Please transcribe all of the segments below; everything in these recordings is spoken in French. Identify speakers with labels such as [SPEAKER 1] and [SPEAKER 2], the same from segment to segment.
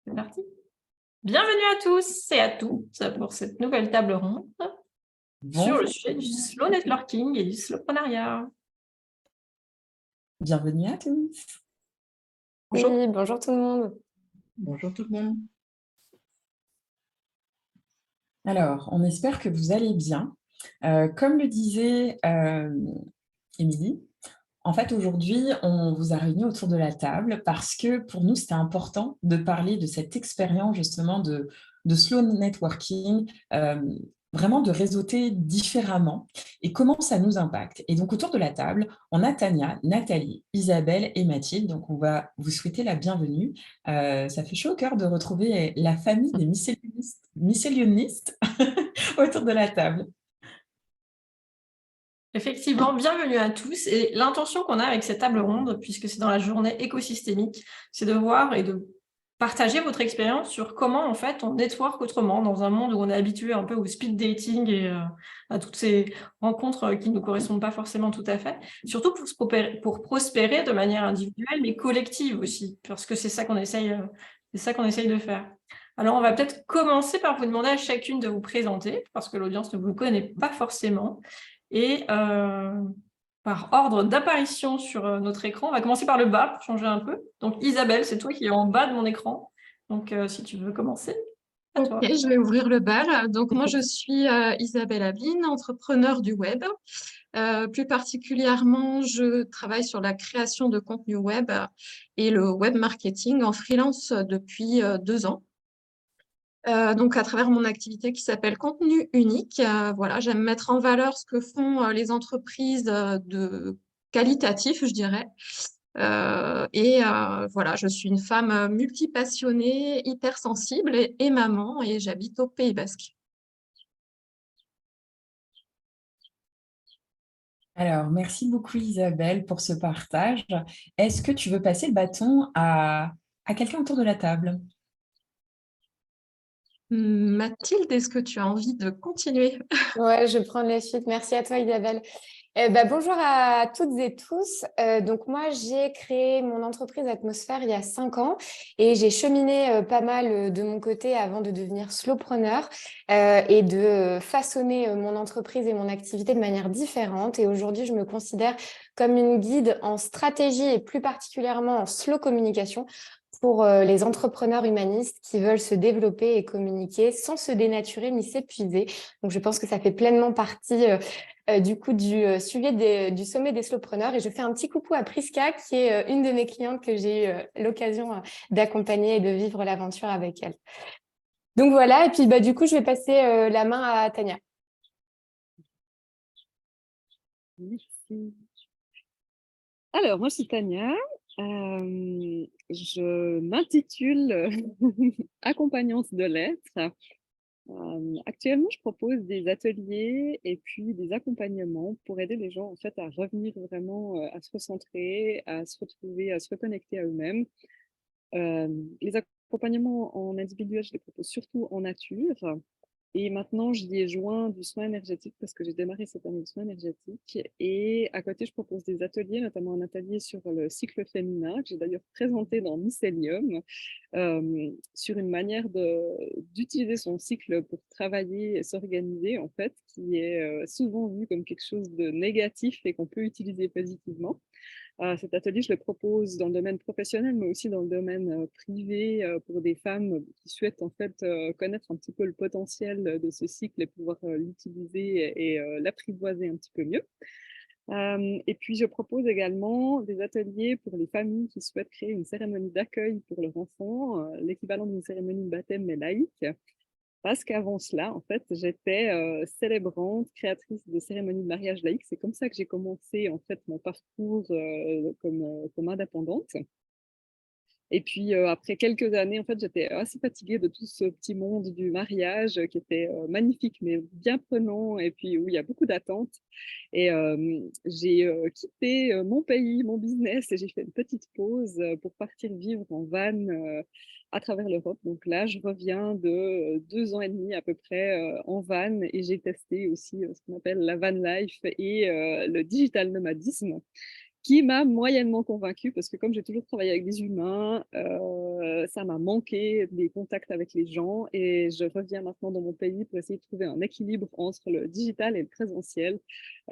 [SPEAKER 1] C'est parti. Bienvenue à tous et à toutes pour cette nouvelle table ronde sur le
[SPEAKER 2] Bonjour,
[SPEAKER 1] sujet du slow networking et du slowpreneuriat.
[SPEAKER 2] bienvenue à tous.
[SPEAKER 1] Bonjour.
[SPEAKER 3] Oui, bonjour tout le monde.
[SPEAKER 4] Bonjour tout le monde.
[SPEAKER 2] Alors, on espère que vous allez bien. Comme le disait Émilie, en fait, aujourd'hui, on vous a réunis autour de la table parce que pour nous, c'était important de parler de cette expérience justement de slow networking, vraiment de réseauter différemment et comment ça nous impacte. Et donc, autour de la table, on a Tania, Nathalie, Isabelle et Mathilde. Donc, on va vous souhaiter la bienvenue. Ça fait chaud au cœur de retrouver la famille des miscellonistes autour de la table.
[SPEAKER 1] Effectivement, bienvenue à tous. Et l'intention qu'on a avec cette table ronde, puisque c'est dans la journée écosystémique, c'est de voir et de partager votre expérience sur comment en fait on network autrement dans un monde où on est habitué un peu au speed dating et à toutes ces rencontres qui ne nous correspondent pas forcément tout à fait. Surtout pour prospérer de manière individuelle mais collective aussi, parce que c'est ça qu'on essaye de faire. Alors on va peut-être commencer par vous demander à chacune de vous présenter, parce que l'audience ne vous connaît pas forcément. Et par ordre d'apparition sur notre écran, on va commencer par le bas pour changer un peu. Donc Isabelle, c'est toi qui es en bas de mon écran. Donc si tu veux commencer, à
[SPEAKER 3] Ok,
[SPEAKER 1] toi.
[SPEAKER 3] je vais ouvrir le bal. Donc moi, je suis Isabelle Abline, entrepreneur du web. Plus particulièrement, je travaille sur la création de contenu web et le web marketing en freelance depuis 2 ans. Donc à travers mon activité qui s'appelle Contenu Unique, voilà, j'aime mettre en valeur ce que font les entreprises de qualitatif, je dirais. Voilà, je suis une femme multipassionnée, hypersensible et maman, et j'habite au Pays Basque.
[SPEAKER 2] Alors, merci beaucoup Isabelle pour ce partage. Est-ce que tu veux passer le bâton à quelqu'un autour de la table?
[SPEAKER 3] Mathilde, est-ce que tu as envie de continuer?
[SPEAKER 4] Ouais, je prends la suite. Merci à toi, Isabelle. Bonjour à toutes et tous. Donc moi, j'ai créé mon entreprise Atmosphère il y a 5 ans et j'ai cheminé pas mal de mon côté avant de devenir slowpreneur et de façonner mon entreprise et mon activité de manière différente. Et aujourd'hui, je me considère comme une guide en stratégie et plus particulièrement en slow communication pour les entrepreneurs humanistes qui veulent se développer et communiquer sans se dénaturer ni s'épuiser. Donc, je pense que ça fait pleinement partie du coup du sujet du sommet des slowpreneurs. Et je fais un petit coucou à Priska, qui est une de mes clientes que j'ai eu l'occasion d'accompagner et de vivre l'aventure avec elle. Donc voilà, et puis du coup, je vais passer la main à Tania.
[SPEAKER 5] Merci. Alors, moi, je suis Tania. Je m'intitule accompagnante de lettres. Actuellement, je propose des ateliers et puis des accompagnements pour aider les gens en fait à revenir vraiment à se recentrer, à se retrouver, à se reconnecter à eux-mêmes. Les accompagnements en individuel, je les propose surtout en nature. Et maintenant, j'y ai joint du soin énergétique parce que j'ai démarré cette année le soin énergétique. Et à côté, je propose des ateliers, notamment un atelier sur le cycle féminin, que j'ai d'ailleurs présenté dans Mycélium, sur une manière d'utiliser son cycle pour travailler et s'organiser, en fait, qui est souvent vu comme quelque chose de négatif et qu'on peut utiliser positivement. Cet atelier, je le propose dans le domaine professionnel, mais aussi dans le domaine privé pour des femmes qui souhaitent en fait connaître un petit peu le potentiel de ce cycle et pouvoir l'utiliser et l'apprivoiser un petit peu mieux. Et puis, je propose également des ateliers pour les familles qui souhaitent créer une cérémonie d'accueil pour leur enfant, l'équivalent d'une cérémonie de baptême mais laïque. Parce qu'avant cela, en fait, j'étais célébrante, créatrice de cérémonies de mariage laïque. C'est comme ça que j'ai commencé, en fait, mon parcours comme indépendante. Et puis, après quelques années, en fait, j'étais assez fatiguée de tout ce petit monde du mariage qui était magnifique, mais bien prenant, et puis où il y a beaucoup d'attentes. Et j'ai quitté mon pays, mon business, et j'ai fait une petite pause pour partir vivre en van à travers l'Europe. Donc là, je reviens de 2 ans et demi à peu près en van, et j'ai testé aussi ce qu'on appelle la van life et le digital nomadisme. qui m'a moyennement convaincue parce que comme j'ai toujours travaillé avec des humains, ça m'a manqué des contacts avec les gens et je reviens maintenant dans mon pays pour essayer de trouver un équilibre entre le digital et le présentiel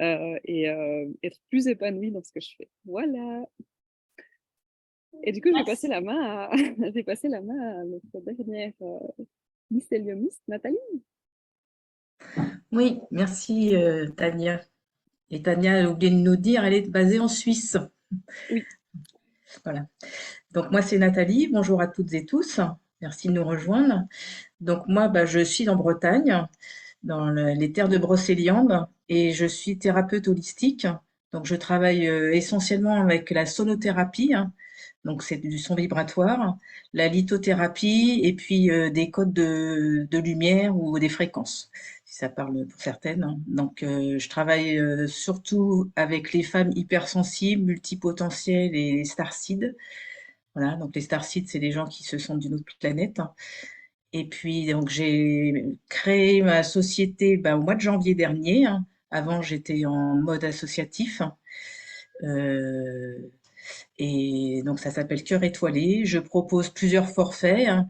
[SPEAKER 5] et être plus épanouie dans ce que je fais. Voilà. Et du coup, j'ai passé la main à, j'ai passé la main à notre dernière mycéliumiste, Nathalie.
[SPEAKER 6] Oui, merci Tania. Et Tania a oublié de nous dire, elle est basée en Suisse.
[SPEAKER 5] Oui.
[SPEAKER 6] Voilà. Donc moi, c'est Nathalie. Bonjour à toutes et tous. Merci de nous rejoindre. Donc moi, je suis en Bretagne, dans les terres de Brocéliande, et je suis thérapeute holistique. Donc je travaille essentiellement avec la sonothérapie, hein. Donc c'est du son vibratoire, la lithothérapie et puis des codes de lumière ou des fréquences, si ça parle pour certaines, hein. Donc je travaille surtout avec les femmes hypersensibles, multipotentielles et les starseeds. Voilà, donc les starseeds, c'est des gens qui se sentent d'une autre planète. Et puis donc j'ai créé ma société au mois de janvier dernier, hein. Avant j'étais en mode associatif. Euh, et donc ça s'appelle Cœur étoilé. Je propose plusieurs forfaits, hein,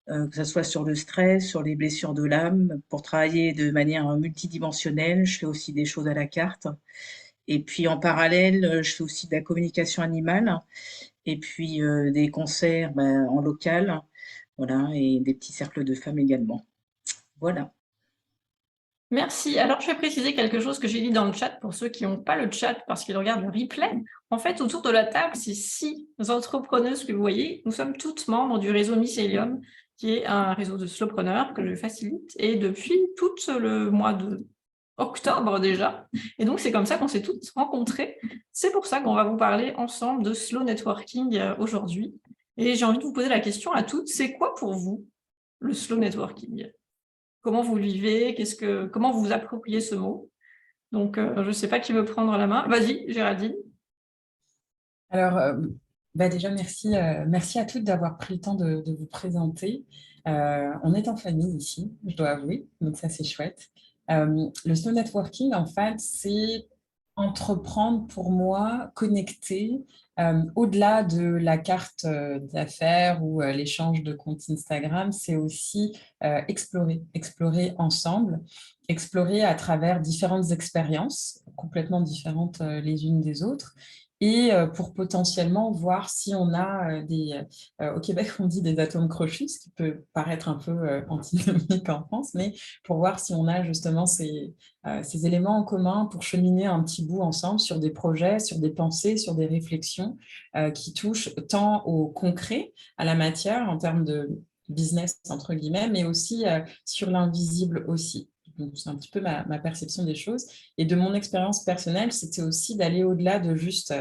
[SPEAKER 6] que ce soit sur le stress, sur les blessures de l'âme, pour travailler de manière multidimensionnelle. Je fais aussi des choses à la carte. Et puis en parallèle, je fais aussi de la communication animale et puis des concerts en local, voilà, et des petits cercles de femmes également. Voilà.
[SPEAKER 1] Merci. Alors, je vais préciser quelque chose que j'ai dit dans le chat pour ceux qui n'ont pas le chat parce qu'ils regardent le replay. En fait, autour de la table, c'est 6 entrepreneuses que vous voyez. Nous sommes toutes membres du réseau Mycélium, qui est un réseau de slowpreneurs que je facilite, et depuis tout le mois de octobre déjà. Et donc, c'est comme ça qu'on s'est toutes rencontrées. C'est pour ça qu'on va vous parler ensemble de slow networking aujourd'hui. Et j'ai envie de vous poser la question à toutes, c'est quoi pour vous le slow networking ? Comment vous le vivez, comment vous vous appropriez ce mot? Donc, je ne sais pas qui veut prendre la main. Vas-y, Géraldine.
[SPEAKER 2] Alors, déjà, merci à toutes d'avoir pris le temps de vous présenter. On est en famille ici, je dois avouer, donc ça, c'est chouette. Le slow networking, en fait, c'est entreprendre pour moi, connecter, au-delà de la carte d'affaires ou l'échange de comptes Instagram, c'est aussi explorer ensemble, explorer à travers différentes expériences, complètement différentes les unes des autres, et pour potentiellement voir si on a au Québec, on dit des atomes crochus, ce qui peut paraître un peu antinomique en France, mais pour voir si on a justement ces éléments en commun pour cheminer un petit bout ensemble sur des projets, sur des pensées, sur des réflexions qui touchent tant au concret, à la matière en termes de business, entre guillemets, mais aussi sur l'invisible aussi. Donc, c'est un petit peu ma perception des choses. Et de mon expérience personnelle, c'était aussi d'aller au-delà de juste,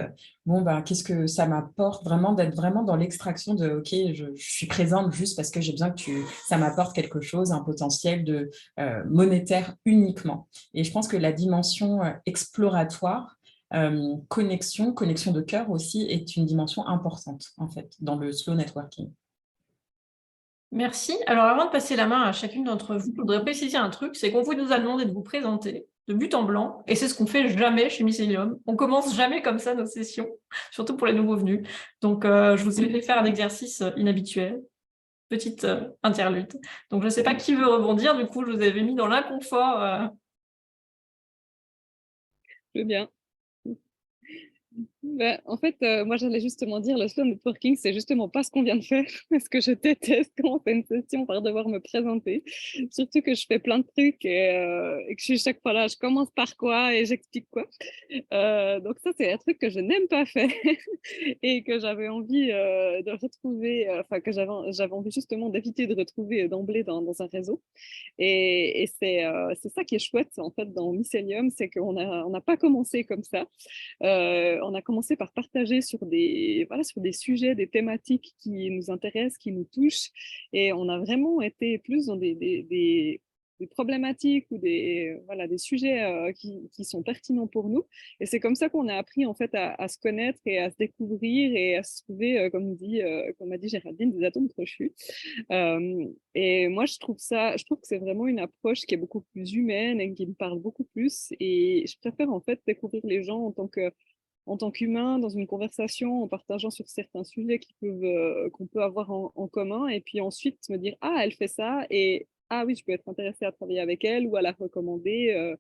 [SPEAKER 2] qu'est-ce que ça m'apporte vraiment, d'être vraiment dans l'extraction de, OK, je suis présente juste parce que j'ai besoin que ça m'apporte quelque chose, un potentiel de monétaire uniquement. Et je pense que la dimension exploratoire, connexion de cœur aussi, est une dimension importante, en fait, dans le slow networking.
[SPEAKER 1] Merci. Alors, avant de passer la main à chacune d'entre vous, je voudrais préciser un truc, c'est qu'on vous nous a demandé de vous présenter de but en blanc, et c'est ce qu'on fait jamais chez Mycélium. On commence jamais comme ça nos sessions, surtout pour les nouveaux venus. Donc, je vous ai fait faire un exercice inhabituel, petite interlude. Donc, je ne sais pas qui veut rebondir, du coup, je vous avais mis dans l'inconfort.
[SPEAKER 5] Je veux bien. En fait, moi, j'allais justement dire, le slow networking, c'est justement pas ce qu'on vient de faire, parce que je déteste quand on fait une session par devoir me présenter. Surtout que je fais plein de trucs et que je suis chaque fois là, je commence par quoi et j'explique quoi. Donc ça, c'est un truc que je n'aime pas faire et que j'avais envie de retrouver, que j'avais envie justement d'éviter de retrouver d'emblée dans un réseau. Et c'est ça qui est chouette, en fait, dans Mycélium, c'est qu'on n'a pas commencé comme ça. On a commencé par partager sur sur des sujets, des thématiques qui nous intéressent, qui nous touchent. Et on a vraiment été plus dans des problématiques ou des sujets qui sont pertinents pour nous. Et c'est comme ça qu'on a appris en fait à se connaître et à se découvrir et à se trouver, comme a dit Géraldine, des atomes crochus. Et moi, je trouve que c'est vraiment une approche qui est beaucoup plus humaine et qui me parle beaucoup plus. Et je préfère en fait découvrir les gens en tant que en tant qu'humain, dans une conversation, en partageant sur certains sujets qu'on peut avoir en commun, et puis ensuite me dire, ah, elle fait ça, et ah oui, je peux être intéressée à travailler avec elle ou à la recommander,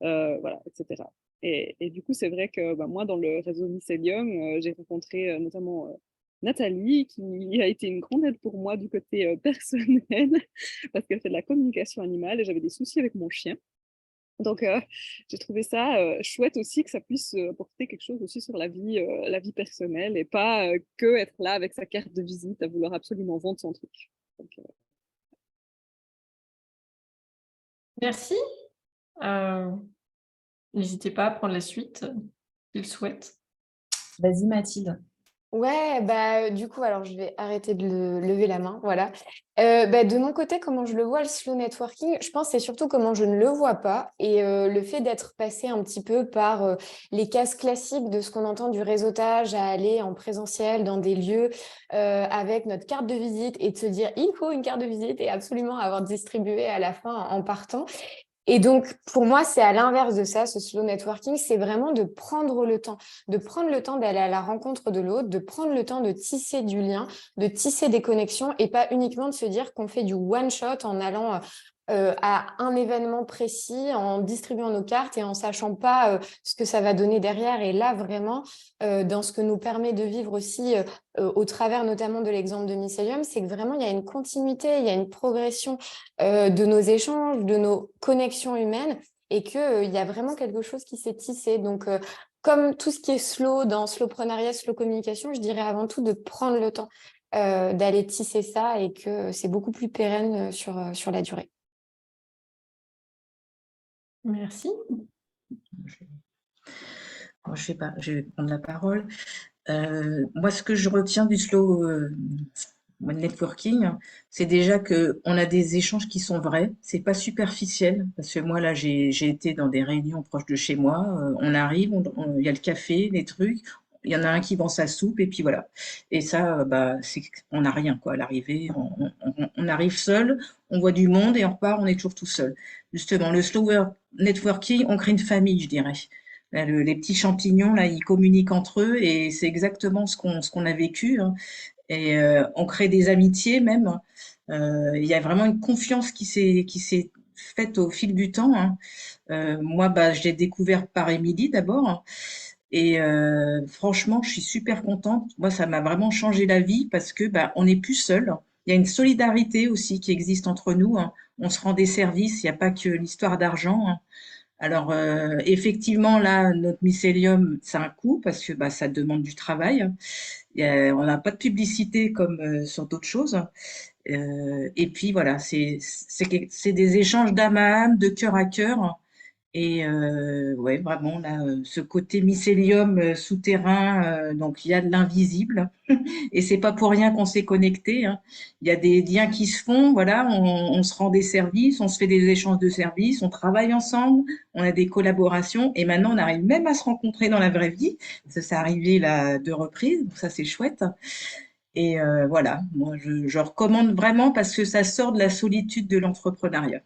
[SPEAKER 5] voilà, etc. Et du coup, c'est vrai que moi, dans le réseau Mycelium, j'ai rencontré notamment Nathalie, qui a été une grande aide pour moi du côté personnel, parce qu'elle fait de la communication animale et j'avais des soucis avec mon chien. Donc, j'ai trouvé ça chouette aussi que ça puisse apporter quelque chose aussi sur la vie personnelle et pas que être là avec sa carte de visite à vouloir absolument vendre son truc. Donc,
[SPEAKER 1] Merci. Euh, N'hésitez pas à prendre la suite, s'il souhaite.
[SPEAKER 2] Vas-y, Mathilde.
[SPEAKER 4] Ouais, du coup, alors je vais arrêter de lever la main, voilà. De mon côté, comment je le vois, le slow networking, je pense que c'est surtout comment je ne le vois pas et le fait d'être passé un petit peu par les cases classiques de ce qu'on entend du réseautage à aller en présentiel dans des lieux avec notre carte de visite et de se dire il faut une carte de visite et absolument avoir distribué à la fin en partant. Et donc, pour moi, c'est à l'inverse de ça, ce slow networking, c'est vraiment de prendre le temps d'aller à la rencontre de l'autre, de prendre le temps de tisser du lien, de tisser des connexions et pas uniquement de se dire qu'on fait du one shot en allant à un événement précis, en distribuant nos cartes et en sachant pas ce que ça va donner derrière. Et là, vraiment, dans ce que nous permet de vivre aussi au travers notamment de l'exemple de Mycelium, c'est que vraiment, il y a une continuité, il y a une progression de nos échanges, de nos connexions humaines et qu'il y a vraiment quelque chose qui s'est tissé. Donc, comme tout ce qui est slow dans slowpreneuriat, slow communication, je dirais avant tout de prendre le temps d'aller tisser ça et que c'est beaucoup plus pérenne sur la durée.
[SPEAKER 1] Merci.
[SPEAKER 6] Moi, je sais pas, je vais prendre la parole. Moi, ce que je retiens du slow networking, c'est déjà que on a des échanges qui sont vrais. C'est pas superficiel parce que moi là, j'ai été dans des réunions proches de chez moi. On arrive, il y a le café, les trucs. Il y en a un qui vend sa soupe et puis voilà. Et ça, on n'a rien quoi. À l'arrivée, on arrive seul, on voit du monde et on repart, on est toujours tout seul. Justement, le slow networking, on crée une famille, je dirais. Là, les petits champignons, là, ils communiquent entre eux et c'est exactement ce qu'on a vécu, hein. Et on crée des amitiés même. Il y a vraiment une confiance qui s'est faite au fil du temps, hein. Moi, je l'ai découvert par Émilie d'abord. Et franchement, je suis super contente. Moi, ça m'a vraiment changé la vie parce que on n'est plus seul. Il y a une solidarité aussi qui existe entre nous, hein. On se rend des services. Il n'y a pas que l'histoire d'argent, hein. Alors, effectivement, là, notre mycélium, c'est un coût parce que ça demande du travail. On n'a pas de publicité comme sur d'autres choses. Et puis voilà, c'est des échanges d'âme à âme, de cœur à cœur. Et ouais, vraiment, là, ce côté mycélium souterrain, donc il y a de l'invisible. Et c'est pas pour rien qu'on s'est connecté, hein. Il y a des liens qui se font, voilà, on se rend des services, on se fait des échanges de services, on travaille ensemble, on a des collaborations, et maintenant on arrive même à se rencontrer dans la vraie vie. Ça, c'est arrivé là 2 reprises, donc ça c'est chouette. Et voilà, moi je recommande vraiment parce que ça sort de la solitude de l'entrepreneuriat.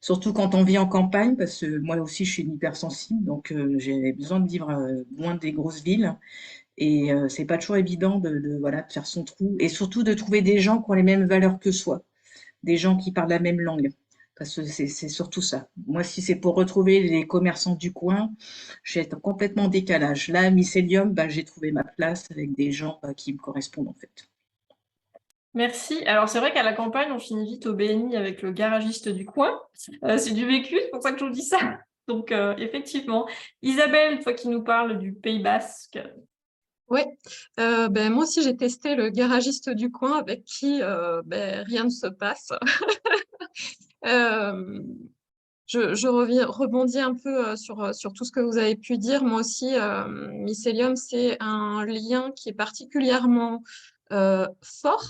[SPEAKER 6] Surtout quand on vit en campagne, parce que moi aussi je suis une hypersensible, donc j'ai besoin de vivre loin des grosses villes. Et c'est pas toujours évident voilà, de faire son trou et surtout de trouver des gens qui ont les mêmes valeurs que soi, des gens qui parlent la même langue. Parce que c'est surtout ça. Moi, si c'est pour retrouver les commerçants du coin, je vais être complètement en décalage. Là, à Mycelium, j'ai trouvé ma place avec des gens qui me correspondent en fait.
[SPEAKER 1] Merci. Alors, c'est vrai qu'à la campagne, on finit vite au BNI avec le garagiste du coin. C'est du vécu, c'est pour ça que je vous dis ça. Donc, effectivement. Isabelle, toi qui nous parles du Pays Basque.
[SPEAKER 3] Oui, moi aussi j'ai testé le garagiste du coin avec qui rien ne se passe. Euh, rebondis un peu sur tout ce que vous avez pu dire. Moi aussi, Mycelium, c'est un lien qui est particulièrement fort.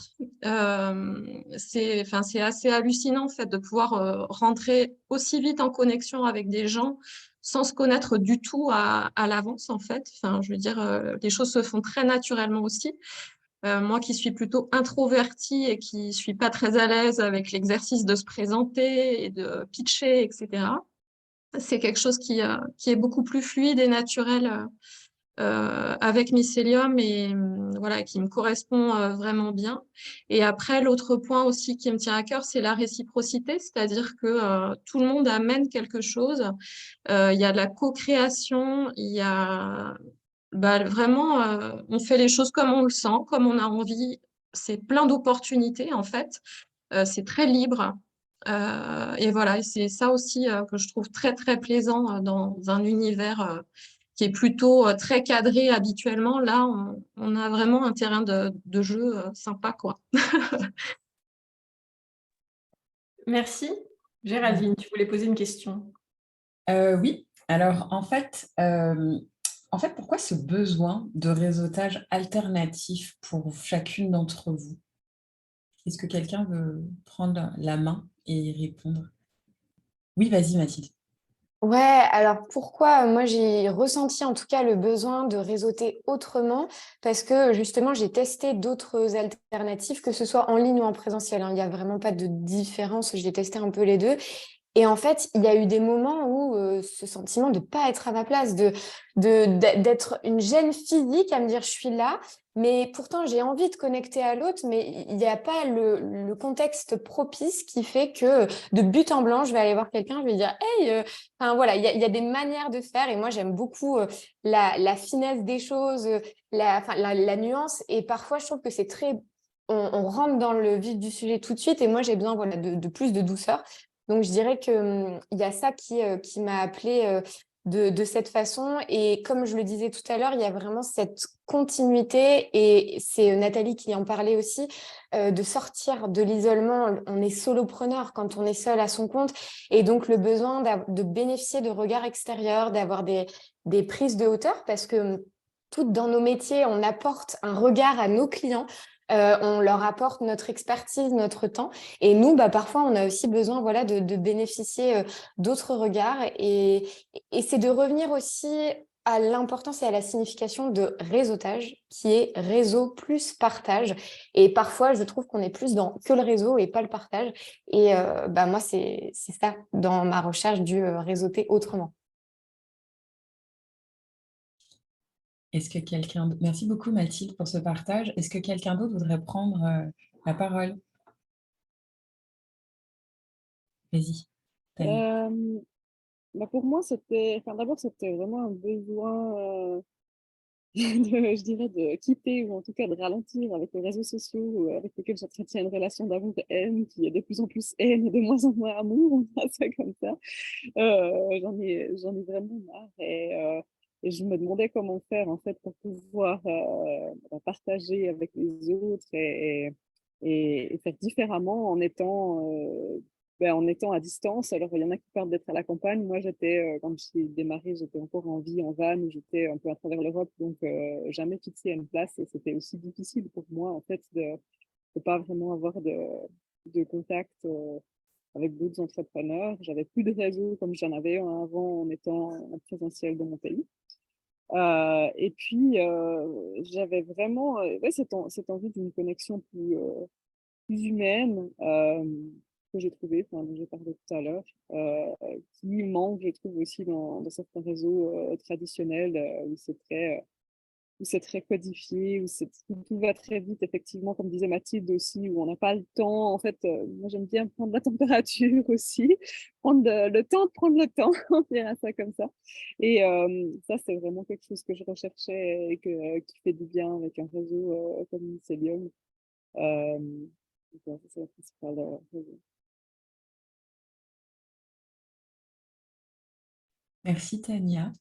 [SPEAKER 3] C'est assez hallucinant en fait, de pouvoir rentrer aussi vite en connexion avec des gens sans se connaître du tout à l'avance en fait. Enfin, je veux dire, les choses se font très naturellement aussi. Moi qui suis plutôt introvertie et qui suis pas très à l'aise avec l'exercice de se présenter et de pitcher, etc. C'est quelque chose qui est beaucoup plus fluide et naturel avec Mycelium et voilà, qui me correspond vraiment bien. Et après, l'autre point aussi qui me tient à cœur, c'est la réciprocité, c'est-à-dire que tout le monde amène quelque chose. Il y a de la co-création, il y a vraiment, on fait les choses comme on le sent, comme on a envie. C'est plein d'opportunités en fait. C'est très libre. Et voilà, et c'est ça aussi que je trouve très très plaisant dans un univers qui est plutôt très cadré habituellement. Là, on a vraiment un terrain de jeu sympa, quoi.
[SPEAKER 1] Merci. Géraldine, tu voulais poser une question.
[SPEAKER 2] Oui, alors en fait, pourquoi ce besoin de réseautage alternatif pour chacune d'entre vous? Est-ce que quelqu'un veut prendre la main et y répondre? Oui, vas-y Mathilde.
[SPEAKER 4] Ouais, alors pourquoi moi j'ai ressenti en tout cas le besoin de réseauter autrement parce que justement j'ai testé d'autres alternatives, que ce soit en ligne ou en présentiel, hein. Il n'y a vraiment pas de différence, j'ai testé un peu les deux. Et en fait, il y a eu des moments où ce sentiment de ne pas être à ma place, d'être une gêne physique à me dire je suis là, mais pourtant j'ai envie de connecter à l'autre, mais il n'y a pas le contexte propice qui fait que de but en blanc, je vais aller voir quelqu'un, je vais dire hey, enfin voilà, il y a des manières de faire et moi j'aime beaucoup la finesse des choses, la nuance et parfois je trouve que c'est très... On rentre dans le vif du sujet tout de suite et moi j'ai besoin voilà, de plus de douceur. Donc, je dirais qu'il y a ça qui m'a appelée de cette façon. Et comme je le disais tout à l'heure, il y a vraiment cette continuité. Et c'est Nathalie qui en parlait aussi, de sortir de l'isolement. On est solopreneur quand on est seul à son compte. Et donc, le besoin de bénéficier de regards extérieurs, d'avoir des prises de hauteur, parce que toutes dans nos métiers, on apporte un regard à nos clients. On leur apporte notre expertise, notre temps. Et nous, parfois, on a aussi besoin voilà, de bénéficier d'autres regards. Et c'est de revenir aussi à l'importance et à la signification de réseautage, qui est réseau plus partage. Et parfois, je trouve qu'on est plus dans que le réseau et pas le partage. Et moi, c'est ça dans ma recherche du réseauter autrement.
[SPEAKER 2] Est-ce que quelqu'un... Merci beaucoup Mathilde pour ce partage. Est-ce que quelqu'un d'autre voudrait prendre la parole? Vas-y, Tania.
[SPEAKER 5] Pour moi, d'abord, c'était vraiment un besoin, je dirais, de quitter ou en tout cas de ralentir avec les réseaux sociaux avec lesquels j'entretiens une relation d'amour-haine qui est de plus en plus haine et de moins en moins amour, on dira ça comme ça. J'en ai vraiment marre et je me demandais comment faire en fait pour pouvoir partager avec les autres et faire différemment en étant à distance. Alors, il y en a qui parlent d'être à la campagne. Moi, quand j'ai démarré, j'étais encore en vie en van, où j'étais un peu à travers l'Europe, donc jamais fixée à une place. Et c'était aussi difficile pour moi, en fait, de pas vraiment avoir de contact avec d'autres entrepreneurs. J'avais plus de réseau comme j'en avais avant en étant en présentiel dans mon pays. Et puis, j'avais vraiment cette envie d'une connexion plus humaine que j'ai trouvée, dont j'ai parlé tout à l'heure, qui manque, je trouve, aussi dans certains réseaux traditionnels où c'est très codifié, où tout va très vite, effectivement, comme disait Mathilde aussi, où on n'a pas le temps. En fait, moi, j'aime bien prendre la température aussi, le temps de prendre le temps, on dirait ça comme ça. Et ça, c'est vraiment quelque chose que je recherchais et qui fait du bien avec un réseau comme Mycelium. C'est la principale raison.
[SPEAKER 2] Merci Tania.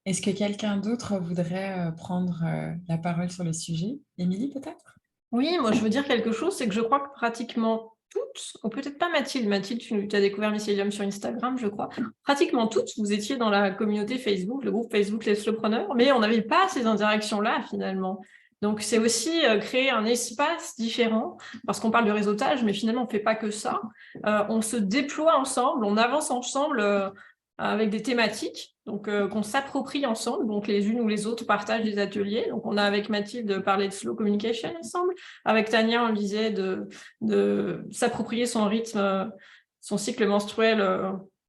[SPEAKER 2] Est-ce que quelqu'un d'autre voudrait prendre la parole sur le sujet? Émilie, peut-être?
[SPEAKER 1] Oui, moi je veux dire quelque chose, c'est que je crois que pratiquement toutes, ou peut-être pas Mathilde, tu as découvert Mycelium sur Instagram, je crois. Pratiquement toutes, vous étiez dans la communauté Facebook, le groupe Facebook Les Solopreneurs, mais on n'avait pas ces interactions-là finalement. Donc c'est aussi créer un espace différent, parce qu'on parle de réseautage, mais finalement on ne fait pas que ça. On se déploie ensemble, on avance ensemble avec des thématiques donc qu'on s'approprie ensemble, donc les unes ou les autres partagent des ateliers. Donc on a avec Mathilde parlé de slow communication ensemble, avec Tania on disait de s'approprier son rythme, son cycle menstruel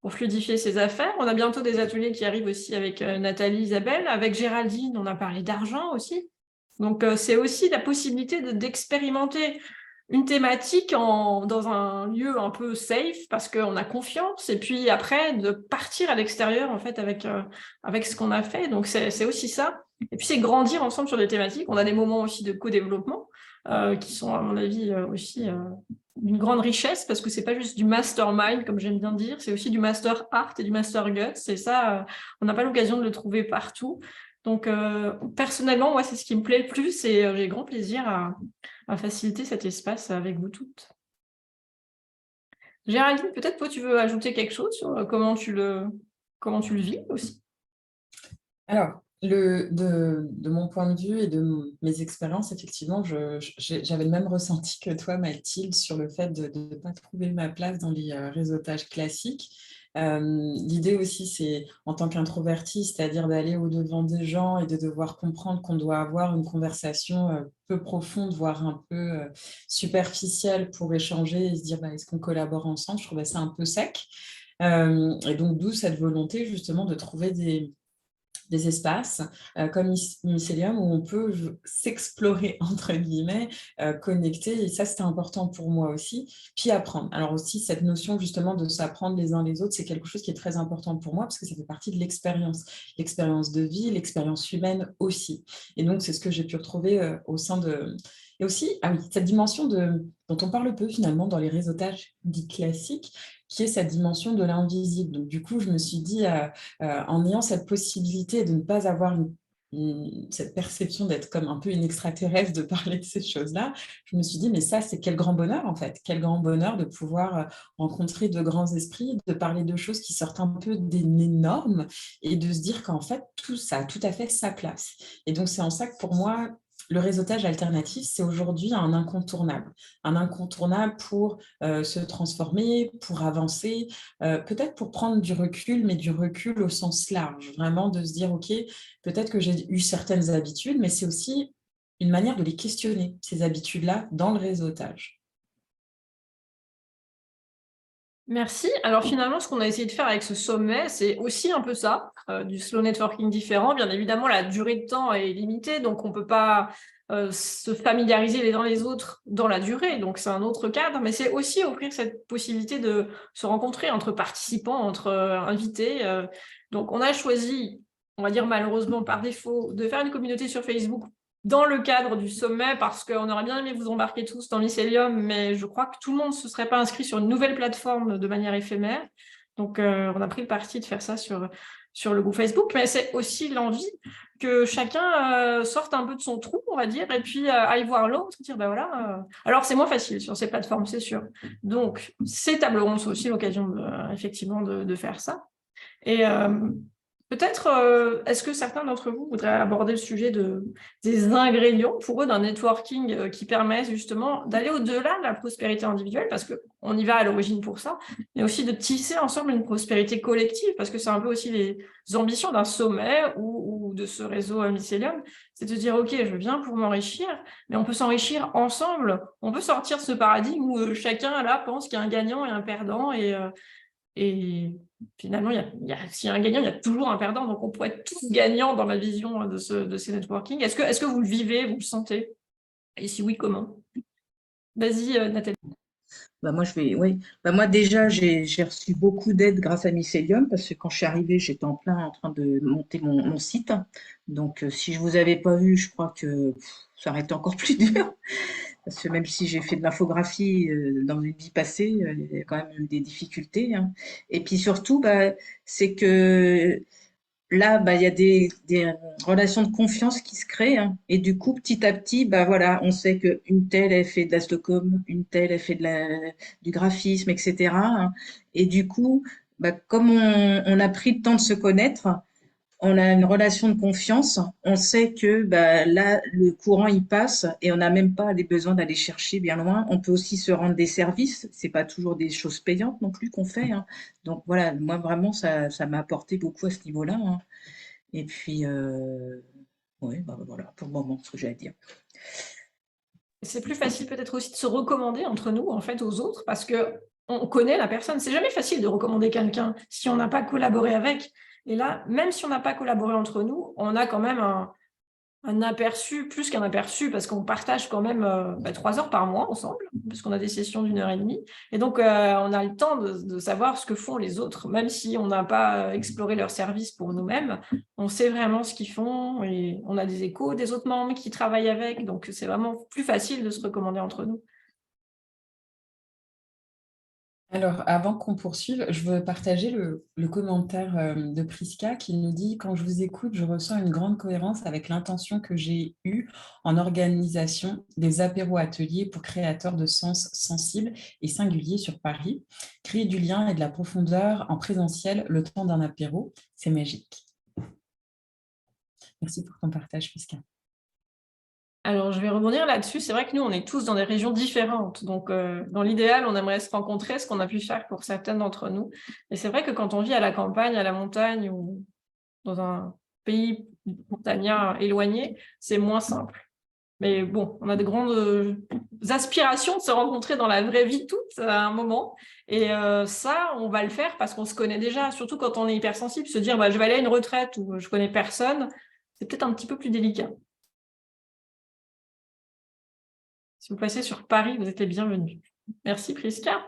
[SPEAKER 1] pour fluidifier ses affaires. On a bientôt des ateliers qui arrivent aussi avec Nathalie, Isabelle. Avec Géraldine, on a parlé d'argent aussi. Donc, c'est aussi la possibilité d'expérimenter une thématique dans un lieu un peu safe parce qu'on a confiance et puis après de partir à l'extérieur en fait avec ce qu'on a fait. Donc c'est aussi ça. Et puis c'est grandir ensemble sur des thématiques. On a des moments aussi de co-développement qui sont à mon avis aussi d'une grande richesse parce que c'est pas juste du mastermind comme j'aime bien dire, c'est aussi du master art et du master guts. Et ça, on n'a pas l'occasion de le trouver partout. Donc personnellement, moi c'est ce qui me plaît le plus et j'ai grand plaisir à faciliter cet espace avec vous toutes. Géraldine, peut-être toi tu veux ajouter quelque chose sur comment tu le vis aussi?
[SPEAKER 2] Alors, de mon point de vue et de mes expériences, effectivement, j'avais le même ressenti que toi, Mathilde, sur le fait de ne pas trouver ma place dans les réseautages classiques. L'idée aussi, c'est en tant qu'introvertie, c'est-à-dire d'aller au-devant des gens et de devoir comprendre qu'on doit avoir une conversation peu profonde, voire un peu superficielle pour échanger et se dire est-ce qu'on collabore ensemble. Je trouvais ça un peu sec. Et donc, d'où cette volonté justement de trouver des espaces comme Mycelium où on peut s'explorer, entre guillemets, connecter. Et ça, c'était important pour moi aussi. Puis apprendre. Alors aussi, cette notion justement de s'apprendre les uns les autres, c'est quelque chose qui est très important pour moi parce que ça fait partie de l'expérience de vie, l'expérience humaine aussi. Et donc, c'est ce que j'ai pu retrouver au sein de... Et aussi, ah oui, cette dimension dont on parle peu finalement dans les réseautages dits classiques, qui est cette dimension de l'invisible. Donc, du coup, je me suis dit, en ayant cette possibilité de ne pas avoir cette perception d'être comme un peu une extraterrestre, de parler de ces choses-là, je me suis dit, mais ça, c'est quel grand bonheur, en fait. Quel grand bonheur de pouvoir rencontrer de grands esprits, de parler de choses qui sortent un peu des normes et de se dire qu'en fait, tout ça a tout à fait sa place. Et donc, c'est en ça que pour moi, le réseautage alternatif, c'est aujourd'hui un incontournable pour se transformer, pour avancer, peut-être pour prendre du recul, mais du recul au sens large, vraiment de se dire, OK, peut-être que j'ai eu certaines habitudes, mais c'est aussi une manière de les questionner, ces habitudes-là, dans le réseautage.
[SPEAKER 1] Merci. Alors finalement, ce qu'on a essayé de faire avec ce sommet, c'est aussi un peu ça, du slow networking différent. Bien évidemment, la durée de temps est limitée, donc on ne peut pas se familiariser les uns les autres dans la durée, donc c'est un autre cadre, mais c'est aussi offrir cette possibilité de se rencontrer entre participants, entre invités. Donc on a choisi, on va dire malheureusement par défaut, de faire une communauté sur Facebook dans le cadre du sommet, parce qu'on aurait bien aimé vous embarquer tous dans Mycelium, mais je crois que tout le monde ne se serait pas inscrit sur une nouvelle plateforme de manière éphémère. Donc, on a pris le parti de faire ça sur le groupe Facebook, mais c'est aussi l'envie que chacun sorte un peu de son trou, on va dire, et puis aille voir l'autre, dire, ben voilà. Alors, c'est moins facile sur ces plateformes, c'est sûr. Donc, ces tables rondes sont aussi l'occasion, effectivement, de faire ça. Et peut-être, est-ce que certains d'entre vous voudraient aborder le sujet des ingrédients pour eux d'un networking qui permet justement d'aller au-delà de la prospérité individuelle, parce qu'on y va à l'origine pour ça, mais aussi de tisser ensemble une prospérité collective, parce que c'est un peu aussi les ambitions d'un sommet ou de ce réseau Mycelium, c'est de dire, OK, je viens pour m'enrichir, mais on peut s'enrichir ensemble, on peut sortir de ce paradigme où chacun là pense qu'il y a un gagnant et un perdant, et finalement, s'il y a un gagnant, il y a toujours un perdant. Donc, on pourrait être tous gagnants dans la vision de ces networking. Est-ce que vous le vivez, vous le sentez? Et si oui, comment? Vas-y, Nathalie.
[SPEAKER 6] Oui. Moi déjà, j'ai reçu beaucoup d'aide grâce à Mycelium parce que quand je suis arrivée, j'étais en plein en train de monter mon site. Donc, si je vous avais pas vu, je crois que ça aurait été encore plus dur. Parce que même si j'ai fait de l'infographie dans une vie passée, il y a quand même eu des difficultés, hein. Et puis surtout, c'est que là, il y a des relations de confiance qui se créent, hein. Et du coup, petit à petit, voilà, on sait qu'une telle, elle fait de la Stockholm, une telle, elle fait du graphisme, etc., hein. Et du coup, comme on a pris le temps de se connaître, on a une relation de confiance, on sait que là, le courant il passe et on n'a même pas les besoins d'aller chercher bien loin. On peut aussi se rendre des services, c'est pas toujours des choses payantes non plus qu'on fait, hein. Donc voilà, moi vraiment ça m'a apporté beaucoup à ce niveau-là, hein. Et puis ouais, voilà pour le moment ce que j'ai à dire.
[SPEAKER 1] C'est plus facile peut-être aussi de se recommander entre nous, en fait, aux autres, parce que on connaît la personne. C'est jamais facile de recommander quelqu'un si on n'a pas collaboré avec. Et là, même si on n'a pas collaboré entre nous, on a quand même un aperçu, plus qu'un aperçu, parce qu'on partage quand même 3 heures par mois ensemble, parce qu'on a des sessions d'1 h 30. Et donc, on a le temps de savoir ce que font les autres, même si on n'a pas exploré leurs services pour nous-mêmes. On sait vraiment ce qu'ils font et on a des échos des autres membres qui travaillent avec. Donc, c'est vraiment plus facile de se recommander entre nous.
[SPEAKER 2] Alors, avant qu'on poursuive, je veux partager le commentaire de Priska qui nous dit: quand je vous écoute, je ressens une grande cohérence avec l'intention que j'ai eue en organisation des apéros ateliers pour créateurs de sens sensibles et singuliers sur Paris. Créer du lien et de la profondeur en présentiel le temps d'un apéro, c'est magique. Merci pour ton partage, Priska.
[SPEAKER 1] Alors, je vais rebondir là-dessus. C'est vrai que nous, on est tous dans des régions différentes. Donc, dans l'idéal, on aimerait se rencontrer, ce qu'on a pu faire pour certaines d'entre nous. Et c'est vrai que quand on vit à la campagne, à la montagne ou dans un pays montagnard éloigné, c'est moins simple. Mais bon, on a de grandes aspirations de se rencontrer dans la vraie vie toutes à un moment. Et ça, on va le faire parce qu'on se connaît déjà. Surtout quand on est hypersensible, se dire je vais aller à une retraite où je connais personne, c'est peut-être un petit peu plus délicat. Si vous passez sur Paris, vous êtes les bienvenus. Merci Priska.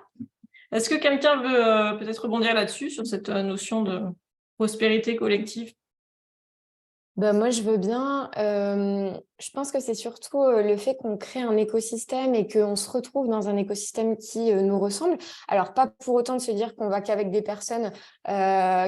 [SPEAKER 1] Est-ce que quelqu'un veut peut-être rebondir là-dessus, sur cette notion de prospérité collective?
[SPEAKER 4] Moi, je veux bien. Je pense que c'est surtout le fait qu'on crée un écosystème et qu'on se retrouve dans un écosystème qui nous ressemble. Alors, pas pour autant de se dire qu'on va qu'avec des personnes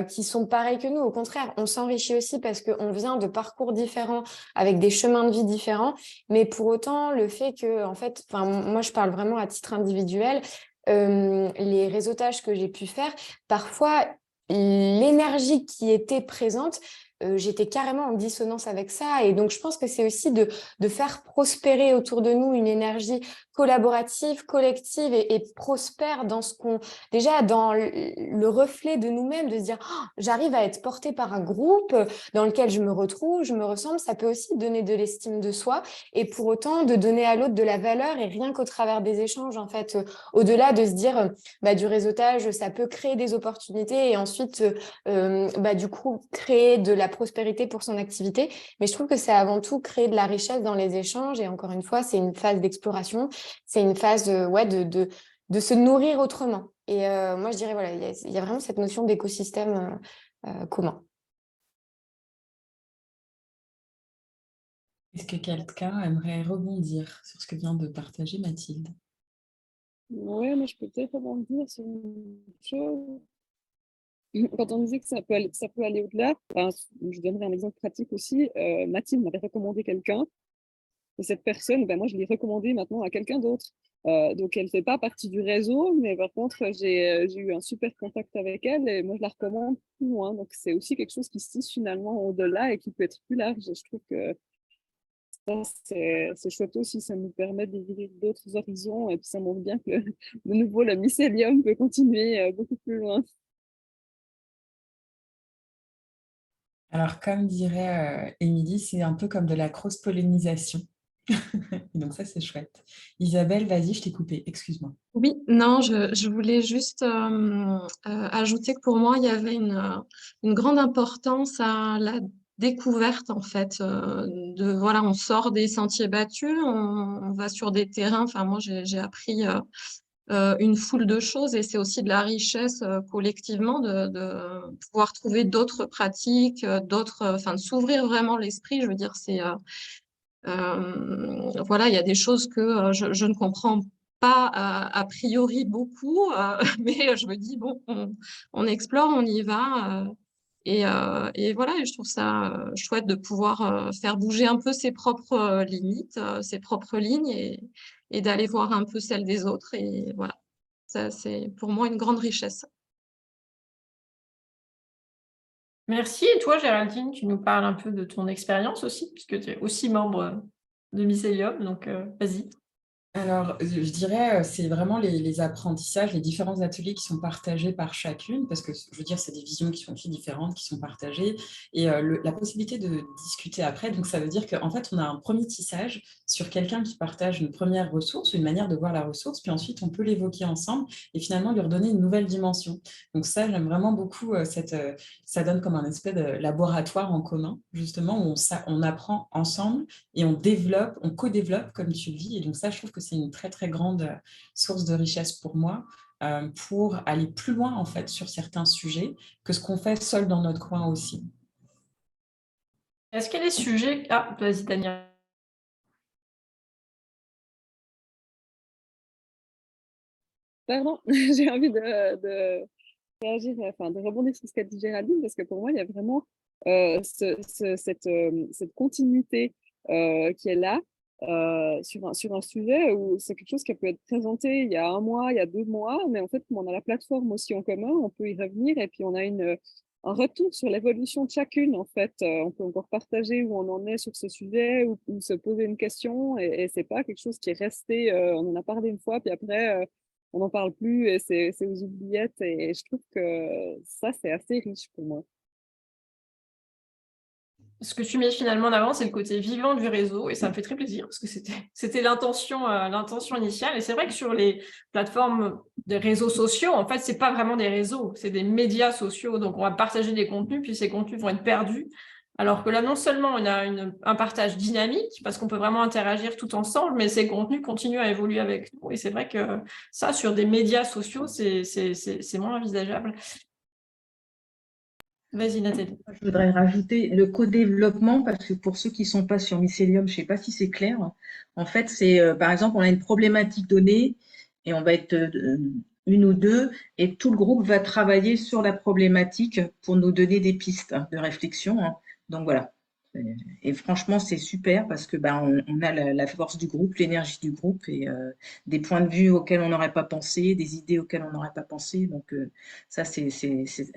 [SPEAKER 4] qui sont pareilles que nous. Au contraire, on s'enrichit aussi parce qu'on vient de parcours différents, avec des chemins de vie différents. Mais pour autant, le fait que, en fait, moi, je parle vraiment à titre individuel, les réseautages que j'ai pu faire, parfois, l'énergie qui était présente, j'étais carrément en dissonance avec ça. Et donc, je pense que c'est aussi de faire prospérer autour de nous une énergie collaborative, collective et prospère dans ce qu'on... Déjà, dans le reflet de nous-mêmes, de se dire oh, j'arrive à être portée par un groupe dans lequel je me retrouve, je me ressemble. Ça peut aussi donner de l'estime de soi et pour autant de donner à l'autre de la valeur et rien qu'au travers des échanges, en fait, au-delà de se dire du réseautage, ça peut créer des opportunités et ensuite du coup créer de la prospérité pour son activité. Mais je trouve que c'est avant tout créer de la richesse dans les échanges. Et encore une fois, c'est une phase d'exploration. C'est une phase de se nourrir autrement. Et moi, je dirais, voilà, il y a vraiment cette notion d'écosystème commun.
[SPEAKER 2] Est-ce que quelqu'un aimerait rebondir sur ce que vient de partager Mathilde?
[SPEAKER 5] Ouais, mais je peux peut-être rebondir sur une chose. Quand on disait que ça peut aller au-delà, je donnerai un exemple pratique aussi. Mathilde m'avait recommandé quelqu'un, et cette personne, moi, je l'ai recommandée maintenant à quelqu'un d'autre. Donc, elle ne fait pas partie du réseau, mais par contre, j'ai eu un super contact avec elle, et moi, je la recommande plus loin. Donc, c'est aussi quelque chose qui se tisse finalement au-delà et qui peut être plus large. Je trouve que ça, c'est chouette aussi, ça nous permet d'ouvrir d'autres horizons, et puis ça montre bien que, de nouveau, le mycélium peut continuer beaucoup plus loin.
[SPEAKER 2] Alors, comme dirait Émilie, c'est un peu comme de la cross-pollinisation. Donc ça, c'est chouette. Isabelle, vas-y, je t'ai coupé, excuse-moi.
[SPEAKER 3] Oui, non, je voulais juste ajouter que pour moi, il y avait une grande importance à la découverte, en fait. Voilà, on sort des sentiers battus, on va sur des terrains. Enfin, moi, j'ai appris une foule de choses et c'est aussi de la richesse collectivement de pouvoir trouver d'autres pratiques, enfin, de s'ouvrir vraiment l'esprit. Je veux dire, voilà, il y a des choses que je ne comprends pas a priori beaucoup, mais je me dis, bon, on explore, on y va. Et voilà, et je trouve ça chouette de pouvoir faire bouger un peu ses propres limites, ses propres lignes et d'aller voir un peu celles des autres. Et voilà, ça, c'est pour moi une grande richesse.
[SPEAKER 1] Merci. Et toi, Géraldine, tu nous parles un peu de ton expérience aussi, puisque tu es aussi membre de Mycélium, donc vas-y.
[SPEAKER 2] Alors, je dirais, c'est vraiment les apprentissages, les différents ateliers qui sont partagés par chacune, parce que, je veux dire, c'est des visions qui sont aussi différentes, qui sont partagées, et la possibilité de discuter après. Donc, ça veut dire qu'en fait, on a un premier tissage sur quelqu'un qui partage une première ressource, une manière de voir la ressource, puis ensuite, on peut l'évoquer ensemble et finalement lui redonner une nouvelle dimension. Donc ça, j'aime vraiment beaucoup ça donne comme un espèce de laboratoire en commun, justement, où on apprend ensemble et on développe, on co-développe, comme tu le dis. Et donc ça, je trouve que c'est une très, très grande source de richesse pour moi, pour aller plus loin, en fait, sur certains sujets que ce qu'on fait seul dans notre coin aussi.
[SPEAKER 1] Est-ce qu'il y a des sujets... Ah, vas-y, Daniel.
[SPEAKER 5] Pardon, j'ai envie de réagir, enfin, de rebondir sur ce qu'a dit Géraldine, parce que pour moi, il y a vraiment cette continuité qui est là sur un sujet où c'est quelque chose qui peut être présenté il y a un mois, il y a 2 mois, mais en fait, comme on a la plateforme aussi en commun, on peut y revenir et puis on a un retour sur l'évolution de chacune, en fait. On peut encore partager où on en est sur ce sujet ou se poser une question et c'est pas quelque chose qui est resté, on en a parlé une fois, puis après, on n'en parle plus et c'est aux oubliettes et je trouve que ça, c'est assez riche pour moi.
[SPEAKER 1] Ce que tu mets finalement en avant, c'est le côté vivant du réseau et ça me fait très plaisir parce que c'était l'intention initiale. Et c'est vrai que sur les plateformes des réseaux sociaux, en fait, c'est pas vraiment des réseaux, c'est des médias sociaux. Donc, on va partager des contenus, puis ces contenus vont être perdus. Alors que là, non seulement on a un partage dynamique parce qu'on peut vraiment interagir tout ensemble, mais ces contenus continuent à évoluer avec nous. Et c'est vrai que ça, sur des médias sociaux, c'est moins envisageable. Vas-y, Nathalie.
[SPEAKER 6] Je voudrais rajouter le co-développement parce que pour ceux qui ne sont pas sur Mycelium, je ne sais pas si c'est clair. En fait, c'est par exemple, on a une problématique donnée et on va être une ou deux et tout le groupe va travailler sur la problématique pour nous donner des pistes de réflexion, hein. Donc voilà. Et franchement, c'est super parce que on a la force du groupe, l'énergie du groupe et des points de vue auxquels on n'aurait pas pensé, des idées auxquelles on n'aurait pas pensé. Donc ça, c'est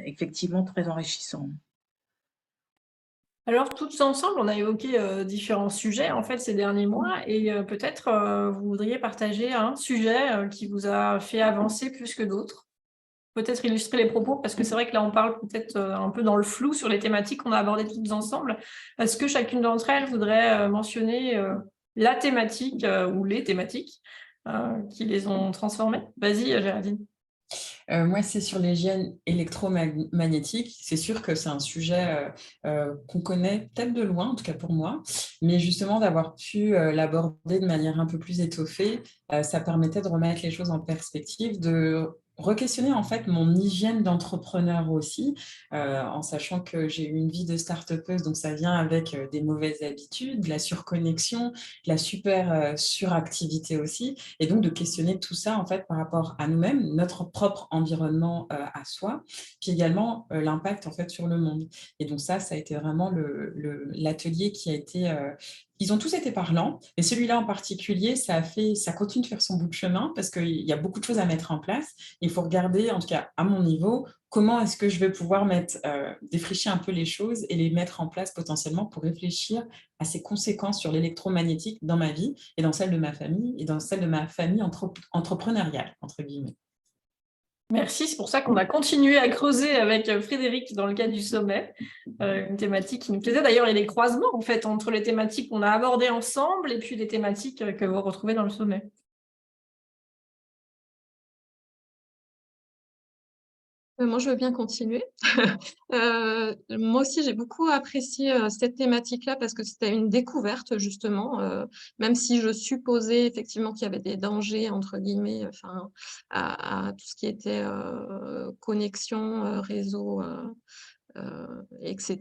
[SPEAKER 6] effectivement très enrichissant.
[SPEAKER 1] Alors, toutes ensemble, on a évoqué différents sujets en fait ces derniers mois et peut-être vous voudriez partager un sujet qui vous a fait avancer plus que d'autres. Peut-être illustrer les propos parce que c'est vrai que là on parle peut-être un peu dans le flou sur les thématiques qu'on a abordées toutes ensemble. Est-ce que chacune d'entre elles voudrait mentionner la thématique ou les thématiques qui les ont transformées? Vas-y, Géraldine.
[SPEAKER 2] Moi, c'est sur les gènes électromagnétiques. C'est sûr que c'est un sujet qu'on connaît peut-être de loin, en tout cas pour moi, mais justement d'avoir pu l'aborder de manière un peu plus étoffée, ça permettait de remettre les choses en perspective, de re-questionner en fait mon hygiène d'entrepreneur aussi, en sachant que j'ai eu une vie de start-upeuse, donc ça vient avec des mauvaises habitudes, de la surconnexion, de la super suractivité aussi, et donc de questionner tout ça en fait par rapport à nous-mêmes, notre propre environnement à soi, puis également l'impact en fait sur le monde. Et donc ça a été vraiment l'atelier qui a été... ils ont tous été parlants, mais celui-là en particulier, ça continue de faire son bout de chemin parce qu'il y a beaucoup de choses à mettre en place. Il faut regarder, en tout cas à mon niveau, comment est-ce que je vais pouvoir défricher un peu les choses et les mettre en place potentiellement pour réfléchir à ces conséquences sur l'électromagnétique dans ma vie et dans celle de ma famille et dans celle de ma famille entrepreneuriale, entre guillemets.
[SPEAKER 1] Merci, c'est pour ça qu'on a continué à creuser avec Frédéric dans le cadre du sommet, une thématique qui nous plaisait. D'ailleurs, il y a des croisements en fait entre les thématiques qu'on a abordées ensemble et puis les thématiques que vous retrouvez dans le sommet.
[SPEAKER 3] Moi, je veux bien continuer. Moi aussi, j'ai beaucoup apprécié cette thématique-là parce que c'était une découverte, justement, même si je supposais effectivement qu'il y avait des dangers, entre guillemets, enfin, à tout ce qui était connexion, réseau, etc.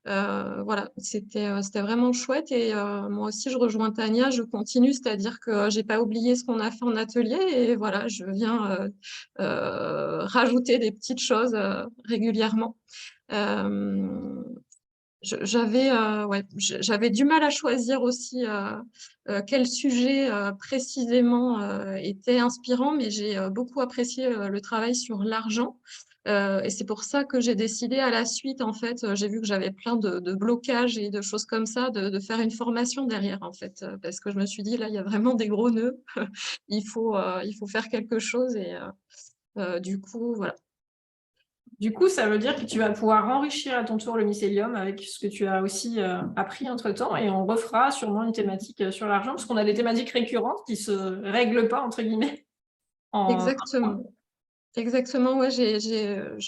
[SPEAKER 3] Voilà, c'était vraiment chouette et moi aussi je rejoins Tania, je continue, c'est-à-dire que j'ai pas oublié ce qu'on a fait en atelier et voilà, je viens rajouter des petites choses régulièrement. J'avais du mal à choisir aussi quel sujet précisément était inspirant, mais j'ai beaucoup apprécié le travail sur l'argent. Et c'est pour ça que j'ai décidé à la suite, en fait, j'ai vu que j'avais plein de blocages et de choses comme ça, de faire une formation derrière, en fait, parce que je me suis dit, là, il y a vraiment des gros nœuds, il faut faire quelque chose et du coup, voilà.
[SPEAKER 1] Du coup, ça veut dire que tu vas pouvoir enrichir à ton tour le mycélium avec ce que tu as aussi appris entre-temps et on refera sûrement une thématique sur l'argent parce qu'on a des thématiques récurrentes qui ne se règlent pas, entre guillemets.
[SPEAKER 3] Exactement. Exactement, ouais, je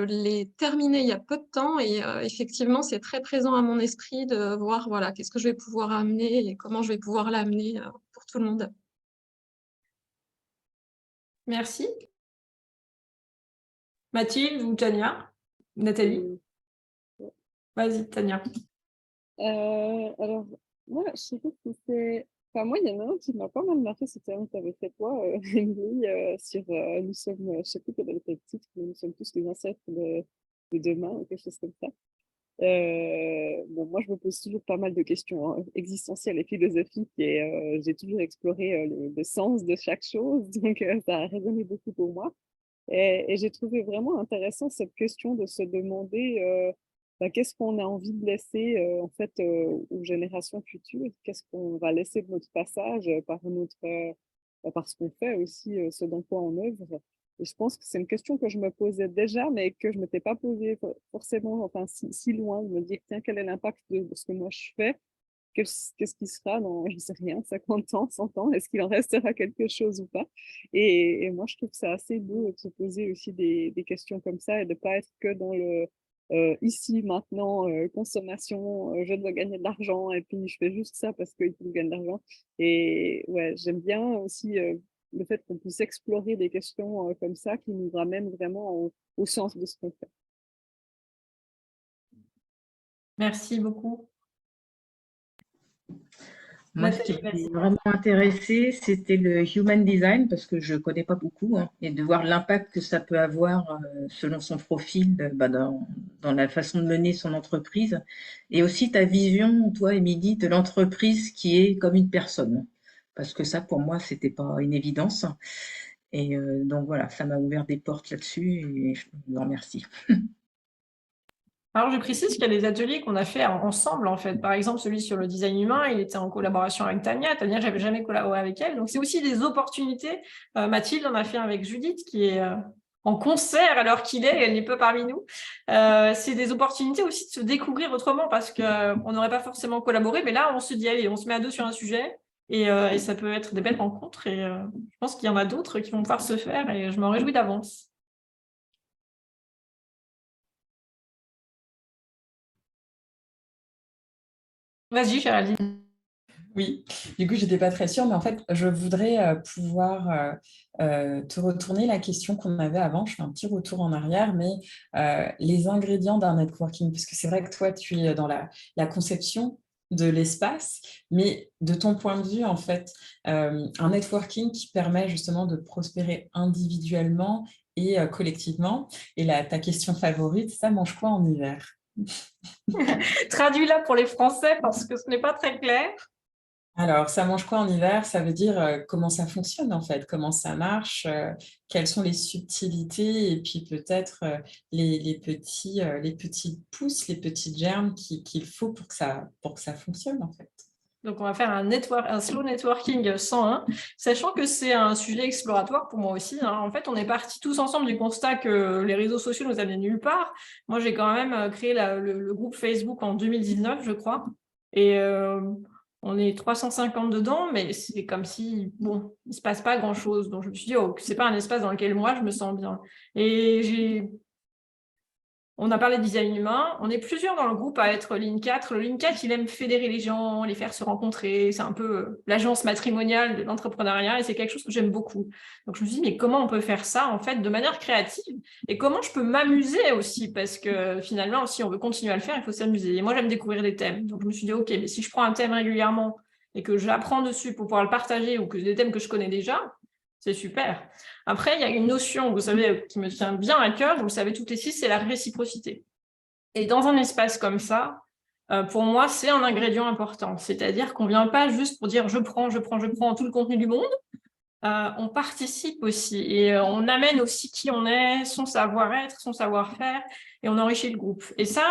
[SPEAKER 3] l'ai terminé il y a peu de temps et effectivement, c'est très présent à mon esprit de voir, voilà, qu'est-ce que je vais pouvoir amener et comment je vais pouvoir l'amener pour tout le monde.
[SPEAKER 1] Merci. Mathilde ou Tania? Nathalie? Vas-y, Tania.
[SPEAKER 5] Alors, moi, je sais pas si c'est. Enfin, moi, il y en a un qui m'a pas mal marqué, c'était un que tu avais fait toi, Émilie, sur nous sommes, je sais plus quel était le titre, mais nous sommes tous les ancêtres de demain, ou quelque chose comme ça. Bon, moi, je me pose toujours pas mal de questions existentielles et philosophiques, et j'ai toujours exploré le sens de chaque chose, donc ça a résonné beaucoup pour moi. Et j'ai trouvé vraiment intéressant cette question de se demander qu'est-ce qu'on a envie de laisser en fait aux générations futures, qu'est-ce qu'on va laisser de notre passage par par ce qu'on fait aussi, ce dans quoi on œuvre. Et je pense que c'est une question que je me posais déjà, mais que je ne m'étais pas posée forcément, enfin si loin, de me dire tiens, quel est l'impact de ce que moi je fais? Qu'est-ce qui sera dans, je ne sais rien, 50 ans, 100 ans? Est-ce qu'il en restera quelque chose ou pas? Et moi, je trouve que c'est assez beau de se poser aussi des questions comme ça et de ne pas être que dans le ici, maintenant, consommation, je dois gagner de l'argent et puis je fais juste ça parce qu'il faut que je gagne de l'argent. Et ouais, j'aime bien aussi le fait qu'on puisse explorer des questions comme ça qui nous ramènent vraiment au sens de ce qu'on fait.
[SPEAKER 1] Merci beaucoup.
[SPEAKER 6] Moi, ce qui
[SPEAKER 1] Nathalie, vas-y.
[SPEAKER 6] m'a vraiment intéressé, c'était le human design, parce que je ne connais pas beaucoup, hein, et de voir l'impact que ça peut avoir selon son profil dans la façon de mener son entreprise. Et aussi ta vision, toi, Émilie, de l'entreprise qui est comme une personne. Parce que ça, pour moi, c'était pas une évidence. Et donc voilà, ça m'a ouvert des portes là-dessus et je vous remercie.
[SPEAKER 1] Alors, je précise qu'il y a des ateliers qu'on a fait ensemble, en fait. Par exemple, celui sur le design humain, il était en collaboration avec Tania. Tania, j'avais jamais collaboré avec elle. Donc, c'est aussi des opportunités. Mathilde en a fait un avec Judith, qui est en concert alors qu'il est, elle n'est pas parmi nous. C'est des opportunités aussi de se découvrir autrement parce qu'on n'aurait pas forcément collaboré. Mais là, on se dit, allez, on se met à deux sur un sujet. Et ça peut être des belles rencontres. Et je pense qu'il y en a d'autres qui vont pouvoir se faire. Et je m'en réjouis d'avance. Vas-y, Géraldine.
[SPEAKER 2] Oui, du coup, je n'étais pas très sûre, mais en fait, je voudrais pouvoir te retourner la question qu'on avait avant. Je fais un petit retour en arrière, mais les ingrédients d'un networking, parce que c'est vrai que toi, tu es dans la conception de l'espace, mais de ton point de vue, en fait, un networking qui permet justement de prospérer individuellement et collectivement. Et là, ta question favorite, ça mange quoi en hiver?
[SPEAKER 1] Traduis-la pour les Français parce que ce n'est pas très clair.
[SPEAKER 2] Alors, ça mange quoi en hiver? Ça veut dire comment ça fonctionne en fait, comment ça marche, quelles sont les subtilités et puis peut-être les petites pousses, les petites germes qu'il faut pour que ça fonctionne en fait.
[SPEAKER 1] Donc, on va faire un slow networking 101, sachant que c'est un sujet exploratoire pour moi aussi, hein. En fait, on est partis tous ensemble du constat que les réseaux sociaux nous amenaient nulle part. Moi, j'ai quand même créé le groupe Facebook en 2019, je crois. Et on est 350 dedans, mais c'est comme si, bon, il ne se passe pas grand-chose. Donc, je me suis dit, oh, c'est pas un espace dans lequel moi, je me sens bien. Et on a parlé de design humain. On est plusieurs dans le groupe à être Ligne 4. Le Ligne 4, il aime fédérer les gens, les faire se rencontrer. C'est un peu l'agence matrimoniale de l'entrepreneuriat et c'est quelque chose que j'aime beaucoup. Donc, je me suis dit, mais comment on peut faire ça, en fait, de manière créative et comment je peux m'amuser aussi parce que finalement, si on veut continuer à le faire, il faut s'amuser. Et moi, j'aime découvrir des thèmes. Donc, je me suis dit, OK, mais si je prends un thème régulièrement et que j'apprends dessus pour pouvoir le partager ou que des thèmes que je connais déjà, c'est super. Après, il y a une notion, vous savez, qui me tient bien à cœur, vous le savez toutes les six, c'est la réciprocité. Et dans un espace comme ça, pour moi, c'est un ingrédient important. C'est-à-dire qu'on ne vient pas juste pour dire je prends tout le contenu du monde. on participe aussi et on amène aussi qui on est, son savoir-être, son savoir-faire, et on enrichit le groupe. Et ça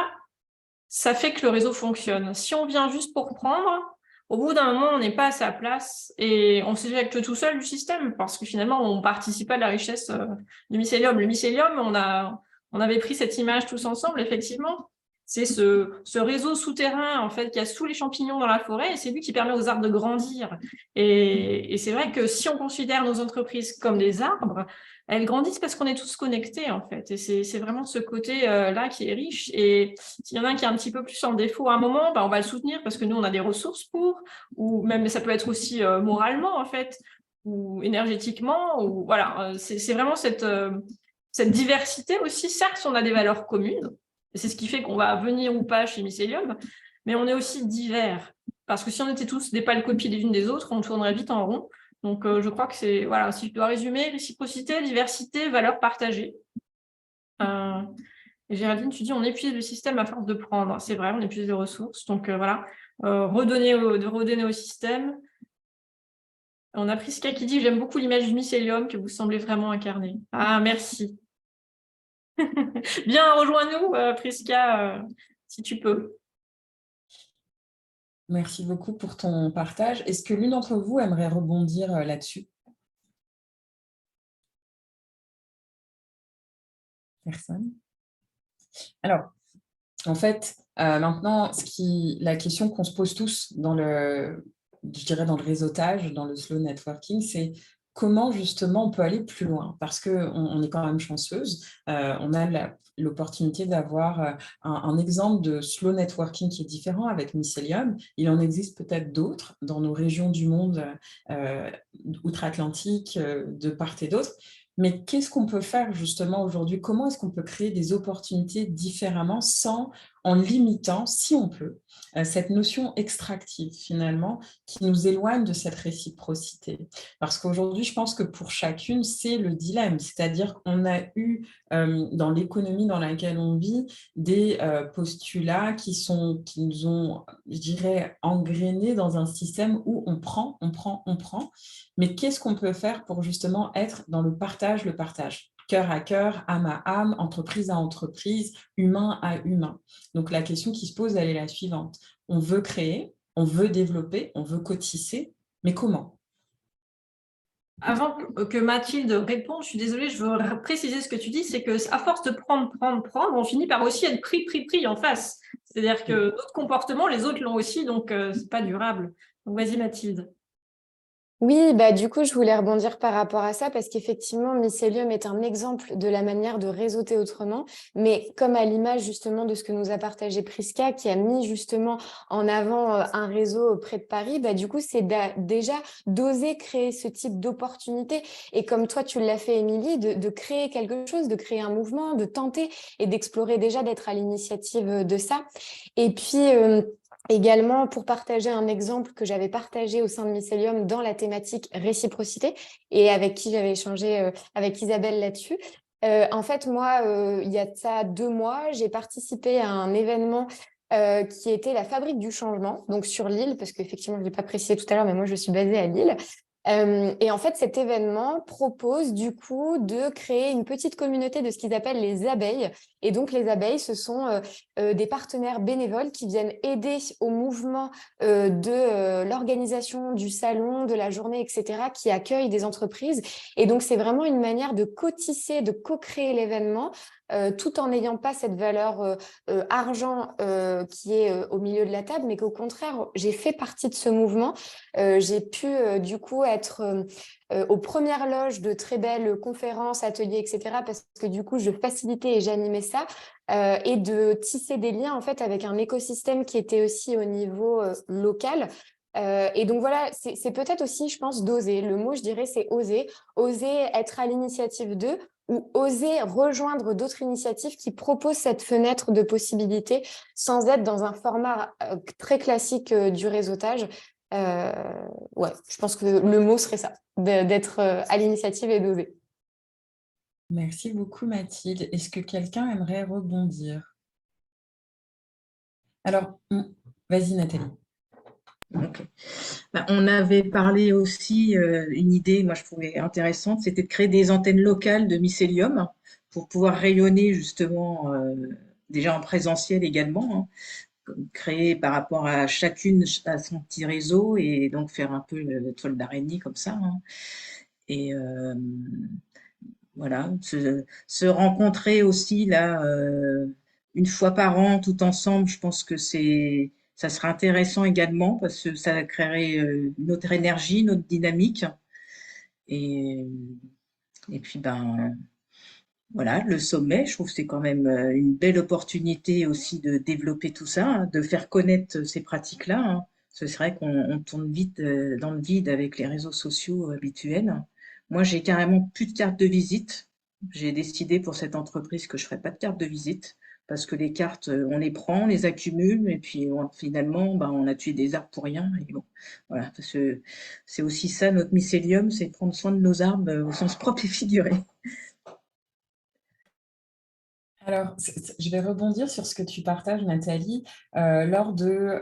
[SPEAKER 1] fait que le réseau fonctionne. Si on vient juste pour prendre, au bout d'un moment, on n'est pas à sa place et on s'éjecte tout seul du système parce que finalement, on ne participe pas à la richesse du mycélium. Le mycélium, on avait pris cette image tous ensemble, effectivement. C'est ce réseau souterrain en fait, qu'il y a sous les champignons dans la forêt, et c'est lui qui permet aux arbres de grandir. Et c'est vrai que si on considère nos entreprises comme des arbres, elles grandissent parce qu'on est tous connectés, en fait. Et c'est vraiment ce côté-là qui est riche. Et s'il y en a un qui est un petit peu plus en défaut à un moment, on va le soutenir parce que nous, on a des ressources pour, ou même ça peut être aussi moralement, en fait, ou énergétiquement. Ou, voilà, c'est vraiment cette diversité aussi. Certes, on a des valeurs communes, et c'est ce qui fait qu'on va venir ou pas chez Mycélium, mais on est aussi divers. Parce que si on était tous des pâles copies les unes des autres, on tournerait vite en rond. Donc, je crois que c'est, voilà, si je dois résumer, réciprocité, diversité, valeurs partagées. Et Géraldine, tu dis, on épuise le système à force de prendre. C'est vrai, on épuise les ressources. Donc, voilà, redonner au système. On a Prisca qui dit, j'aime beaucoup l'image du mycélium que vous semblez vraiment incarner. Ah, merci. Bien, rejoins-nous, Prisca, si tu peux.
[SPEAKER 2] Merci beaucoup pour ton partage. Est-ce que l'une d'entre vous aimerait rebondir là-dessus? Personne? Alors, en fait, maintenant, la question qu'on se pose tous je dirais dans le réseautage, dans le slow networking, c'est comment justement on peut aller plus loin, parce qu'on est quand même chanceuse, on a l'opportunité d'avoir un exemple de slow networking qui est différent avec Mycélium. Il en existe peut-être d'autres dans nos régions du monde outre-Atlantique, de part et d'autre. Mais qu'est-ce qu'on peut faire justement aujourd'hui? Comment est-ce qu'on peut créer des opportunités différemment en limitant, si on peut, cette notion extractive finalement qui nous éloigne de cette réciprocité? Parce qu'aujourd'hui, je pense que pour chacune, c'est le dilemme. C'est-à-dire qu'on a eu dans l'économie dans laquelle on vit des postulats qui nous ont, je dirais, engrainés dans un système où on prend. Mais qu'est-ce qu'on peut faire pour justement être dans le partage, cœur à cœur, âme à âme, entreprise à entreprise, humain à humain? Donc la question qui se pose, elle est la suivante. On veut créer, on veut développer, on veut cotisser, mais comment?
[SPEAKER 1] Avant que Mathilde réponde, je suis désolée, je veux préciser ce que tu dis, c'est qu'à force de prendre, on finit par aussi être pris en face. C'est-à-dire que notre comportement, les autres l'ont aussi, donc c'est pas durable. Donc vas-y Mathilde.
[SPEAKER 4] Oui, bah du coup, je voulais rebondir par rapport à ça parce qu'effectivement, Mycélium est un exemple de la manière de réseauter autrement, mais comme à l'image justement de ce que nous a partagé Prisca, qui a mis justement en avant un réseau près de Paris, bah du coup, c'est déjà d'oser créer ce type d'opportunité. Et comme toi, tu l'as fait, Émilie, de créer quelque chose, de créer un mouvement, de tenter et d'explorer déjà, d'être à l'initiative de ça. Et puis, également, pour partager un exemple que j'avais partagé au sein de Mycélium dans la thématique réciprocité et avec qui j'avais échangé avec Isabelle là-dessus. En fait, moi, il y a de ça 2 mois, j'ai participé à un événement qui était la Fabrique du Changement, donc sur Lille, parce qu'effectivement, je ne l'ai pas précisé tout à l'heure, mais moi, je suis basée à Lille. Et en fait, cet événement propose du coup de créer une petite communauté de ce qu'ils appellent les abeilles. Et donc, les abeilles, ce sont des partenaires bénévoles qui viennent aider au mouvement de l'organisation du salon, de la journée, etc., qui accueillent des entreprises. Et donc, c'est vraiment une manière de cotisser, de co-créer l'événement, tout en n'ayant pas cette valeur argent qui est au milieu de la table, mais qu'au contraire, j'ai fait partie de ce mouvement. J'ai pu du coup être aux premières loges de très belles conférences, ateliers, etc. parce que du coup, je facilitais et j'animais ça et de tisser des liens en fait avec un écosystème qui était aussi au niveau local. Et donc voilà, c'est peut-être aussi, je pense, d'oser. Le mot, je dirais, c'est oser. Oser être à l'initiative d'eux ou oser rejoindre d'autres initiatives qui proposent cette fenêtre de possibilités sans être dans un format très classique du réseautage. Ouais, je pense que le mot serait ça, d'être à l'initiative et d'oser.
[SPEAKER 2] Merci beaucoup Mathilde. Est-ce que quelqu'un aimerait rebondir? Alors, vas-y Nathalie.
[SPEAKER 6] Ok. Ben, on avait parlé aussi, une idée, moi je trouvais intéressante, c'était de créer des antennes locales de mycélium pour pouvoir rayonner justement, déjà en présentiel également, hein, créer par rapport à chacune à son petit réseau et donc faire un peu le toile d'araignée comme ça, hein. Et voilà, se rencontrer aussi là, une fois par an tout ensemble, je pense que ça serait intéressant également parce que ça créerait notre énergie, notre dynamique. Et, et puis ben voilà, le sommet, je trouve que c'est quand même une belle opportunité aussi de développer tout ça, hein, de faire connaître ces pratiques-là, hein. Ce serait qu'on tourne vite dans le vide avec les réseaux sociaux habituels. Moi, j'ai carrément plus de carte de visite. J'ai décidé pour cette entreprise que je ferais pas de carte de visite parce que les cartes, on les prend, on les accumule et puis finalement, ben, on a tué des arbres pour rien. Et bon, voilà, parce que c'est aussi ça notre mycélium, c'est prendre soin de nos arbres au sens propre et figuré.
[SPEAKER 2] Alors, je vais rebondir sur ce que tu partages, Nathalie. Lors de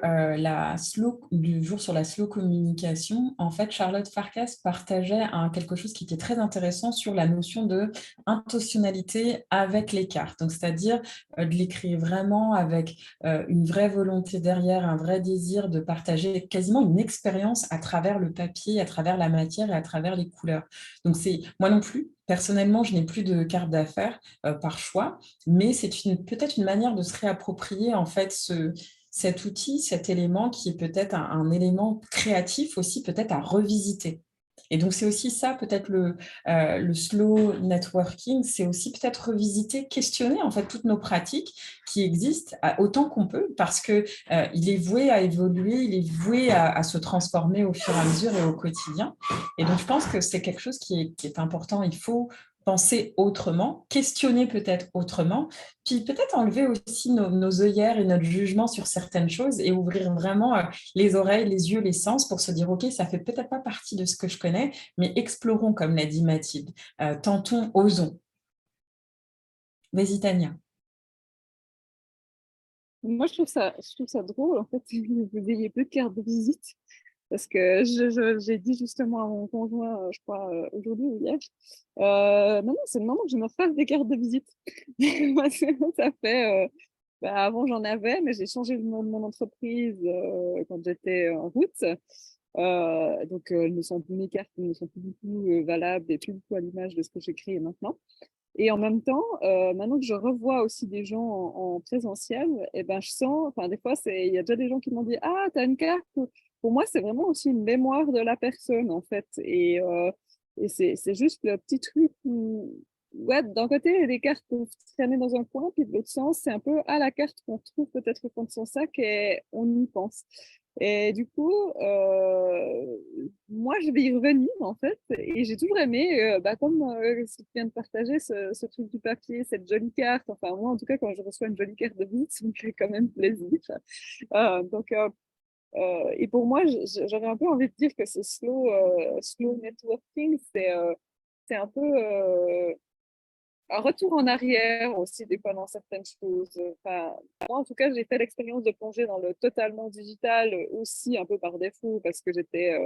[SPEAKER 2] du jour sur la slow communication, en fait, Charlotte Farkas partageait quelque chose qui était très intéressant sur la notion de intentionnalité avec les cartes. Donc, c'est-à-dire de l'écrire vraiment avec une vraie volonté derrière, un vrai désir de partager quasiment une expérience à travers le papier, à travers la matière et à travers les couleurs. Donc, moi non plus. Personnellement, je n'ai plus de carte d'affaires par choix, mais c'est peut-être une manière de se réapproprier en fait cet outil, cet élément qui est peut-être un élément créatif aussi, peut-être à revisiter. Et donc, c'est aussi ça, peut-être le slow networking, c'est aussi peut-être revisiter, questionner en fait toutes nos pratiques qui existent autant qu'on peut, parce que il est voué à évoluer, il est voué à se transformer au fur et à mesure et au quotidien. Et donc, je pense que c'est quelque chose qui est important. Il faut penser autrement, questionner peut-être autrement, puis peut-être enlever aussi nos œillères et notre jugement sur certaines choses et ouvrir vraiment les oreilles, les yeux, les sens pour se dire, OK, ça fait peut-être pas partie de ce que je connais, mais explorons, comme l'a dit Mathilde. Tentons, osons. Vas-y, Tania.
[SPEAKER 5] Moi, je trouve ça drôle, en fait, que vous ayez peu de cartes de visite. Parce que j'ai dit justement à mon conjoint, je crois, aujourd'hui ou hier, non, c'est le moment que je me fasse des cartes de visite. Parce que ça fait, avant j'en avais, mais j'ai changé le nom de mon entreprise quand j'étais en route. Donc, mes cartes ne sont plus du tout valables et plus du tout à l'image de ce que j'ai créé maintenant. Et en même temps, maintenant que je revois aussi des gens en présentiel, et ben, je sens, enfin, des fois, il y a déjà des gens qui m'ont dit, ah, t'as une carte. Pour moi, c'est vraiment aussi une mémoire de la personne, en fait. Et c'est juste le petit truc où, ouais, d'un côté, les cartes peuvent traîner dans un coin, puis de l'autre sens, c'est un peu à la carte qu'on trouve peut-être au fond de son sac et on y pense. Et du coup, moi, je vais y revenir, en fait, et j'ai toujours aimé, comme ce que tu viens de partager, ce truc du papier, cette jolie carte. Enfin, moi, en tout cas, quand je reçois une jolie carte de visite, ça me fait quand même plaisir. Donc, et pour moi, j'aurais un peu envie de dire que ce slow networking, c'est un peu un retour en arrière aussi, des fois, dans certaines choses. Enfin, moi, en tout cas, j'ai fait l'expérience de plonger dans le totalement digital aussi, un peu par défaut, parce que j'étais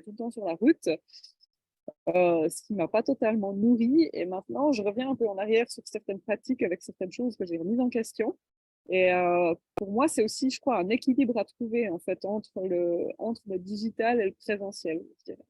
[SPEAKER 5] tout le temps sur la route, ce qui m'a pas totalement nourri. Et maintenant, je reviens un peu en arrière sur certaines pratiques avec certaines choses que j'ai remises en question. Et pour moi, c'est aussi, je crois, un équilibre à trouver, en fait, entre le digital et le présentiel, je dirais.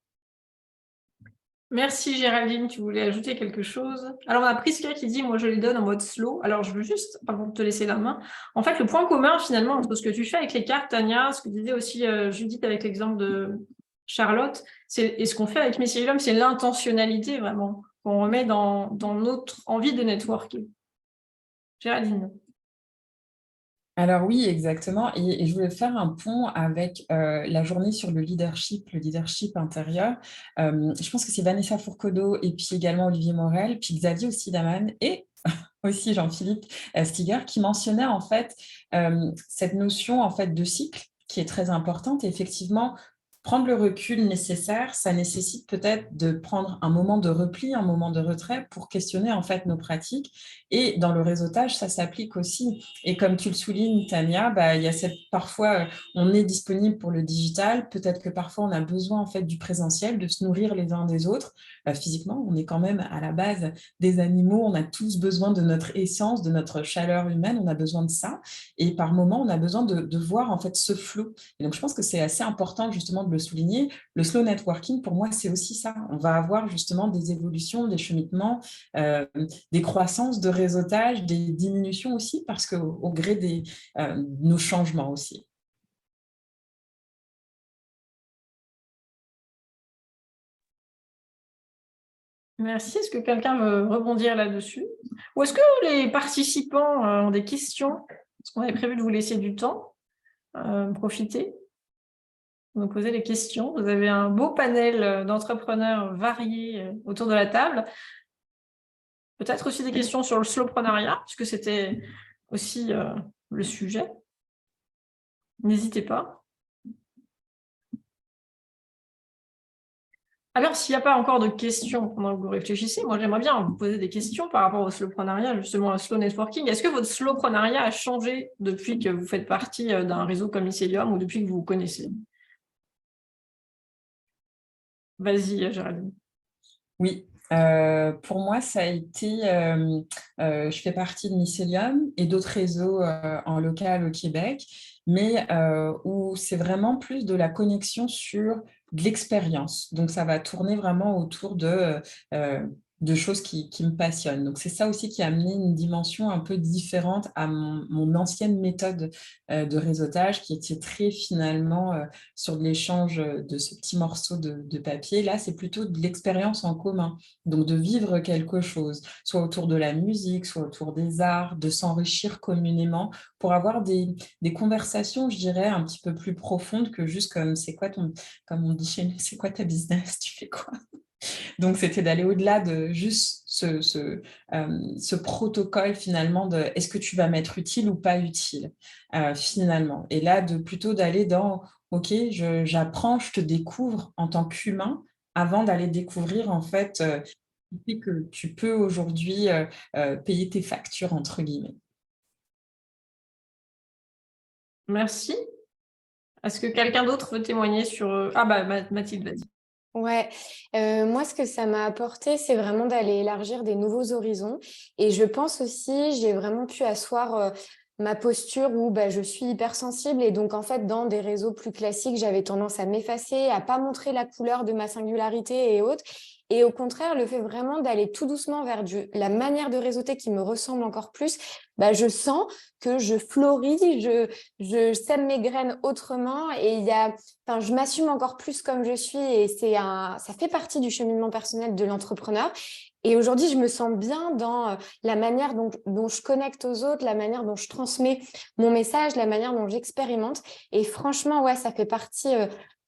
[SPEAKER 1] Merci Géraldine, tu voulais ajouter quelque chose? Alors on a Prisca qui dit, moi je les donne en mode slow. Alors je veux juste, avant de te laisser la main, en fait le point commun finalement entre ce que tu fais avec les cartes, Tania, ce que disait aussi Judith avec l'exemple de Charlotte, et ce qu'on fait avec Mycelium, c'est l'intentionnalité vraiment qu'on remet dans notre envie de networking. Géraldine.
[SPEAKER 2] Alors oui, exactement. Et je voulais faire un pont avec la journée sur le leadership intérieur. Je pense que c'est Vanessa Fourcodo et puis également Olivier Morel, puis Xavier aussi Daman et aussi Jean-Philippe Stiger qui mentionnaient en fait cette notion en fait de cycle qui est très importante. Et effectivement, prendre le recul nécessaire, ça nécessite peut-être de prendre un moment de repli, un moment de retrait pour questionner en fait nos pratiques. Et dans le réseautage, ça s'applique aussi. Et comme tu le soulignes, Tania, bah, il y a parfois, on est disponible pour le digital. Peut-être que parfois, on a besoin en fait du présentiel, de se nourrir les uns des autres. Physiquement, on est quand même à la base des animaux. On a tous besoin de notre essence, de notre chaleur humaine. On a besoin de ça. Et par moment, on a besoin de voir en fait ce flot. Et donc, je pense que c'est assez important justement de le souligner. Le slow networking, pour moi, c'est aussi ça. On va avoir justement des évolutions, des cheminements, des croissances de réseautage, des diminutions aussi, parce qu'au gré de nos changements aussi.
[SPEAKER 1] Merci. Est-ce que quelqu'un veut rebondir là-dessus? Ou est-ce que les participants ont des questions? Parce qu'on avait prévu de vous laisser du temps. Profitez. Vous nous posez les questions. Vous avez un beau panel d'entrepreneurs variés autour de la table. Peut-être aussi des questions sur le slowpreneuriat, puisque c'était aussi le sujet. N'hésitez pas. Alors, s'il n'y a pas encore de questions pendant que vous réfléchissez, moi j'aimerais bien vous poser des questions par rapport au slowpreneuriat, justement au slow networking. Est-ce que votre slowpreneuriat a changé depuis que vous faites partie d'un réseau comme Mycelium ou depuis que vous vous connaissez? Vas-y, Géraldine.
[SPEAKER 2] Oui, pour moi, ça a été, je fais partie de Mycelium et d'autres réseaux en local au Québec, mais où c'est vraiment plus de la connexion sur de l'expérience. Donc, ça va tourner vraiment autour de choses qui me passionnent. Donc, c'est ça aussi qui a amené une dimension un peu différente à mon ancienne méthode de réseautage qui était très finalement sur de l'échange de ce petit morceau de papier. Là, c'est plutôt de l'expérience en commun. Donc, de vivre quelque chose, soit autour de la musique, soit autour des arts, de s'enrichir communément pour avoir des conversations, je dirais, un petit peu plus profondes que juste comme c'est quoi comme on dit chez nous, c'est quoi ta business, tu fais quoi? Donc, c'était d'aller au-delà de juste ce protocole finalement de est-ce que tu vas m'être utile ou pas utile finalement. Et là, plutôt d'aller dans OK, j'apprends, je te découvre en tant qu'humain avant d'aller découvrir en fait que tu peux aujourd'hui payer tes factures entre guillemets.
[SPEAKER 1] Merci. Est-ce que quelqu'un d'autre veut témoigner sur... Ah bah Mathilde, vas-y.
[SPEAKER 4] Ouais, moi ce que ça m'a apporté, c'est vraiment d'aller élargir des nouveaux horizons. Et je pense aussi, j'ai vraiment pu asseoir ma posture où bah, je suis hypersensible. Et donc en fait, dans des réseaux plus classiques, j'avais tendance à m'effacer, à pas montrer la couleur de ma singularité et autres. Et au contraire, le fait vraiment d'aller tout doucement vers la manière de réseauter qui me ressemble encore plus, bah, je sens que je fleuris, je sème mes graines autrement et enfin, je m'assume encore plus comme je suis et ça fait partie du cheminement personnel de l'entrepreneur. Et aujourd'hui, je me sens bien dans la manière dont je connecte aux autres, la manière dont je transmets mon message, la manière dont j'expérimente. Et franchement, ouais, ça fait partie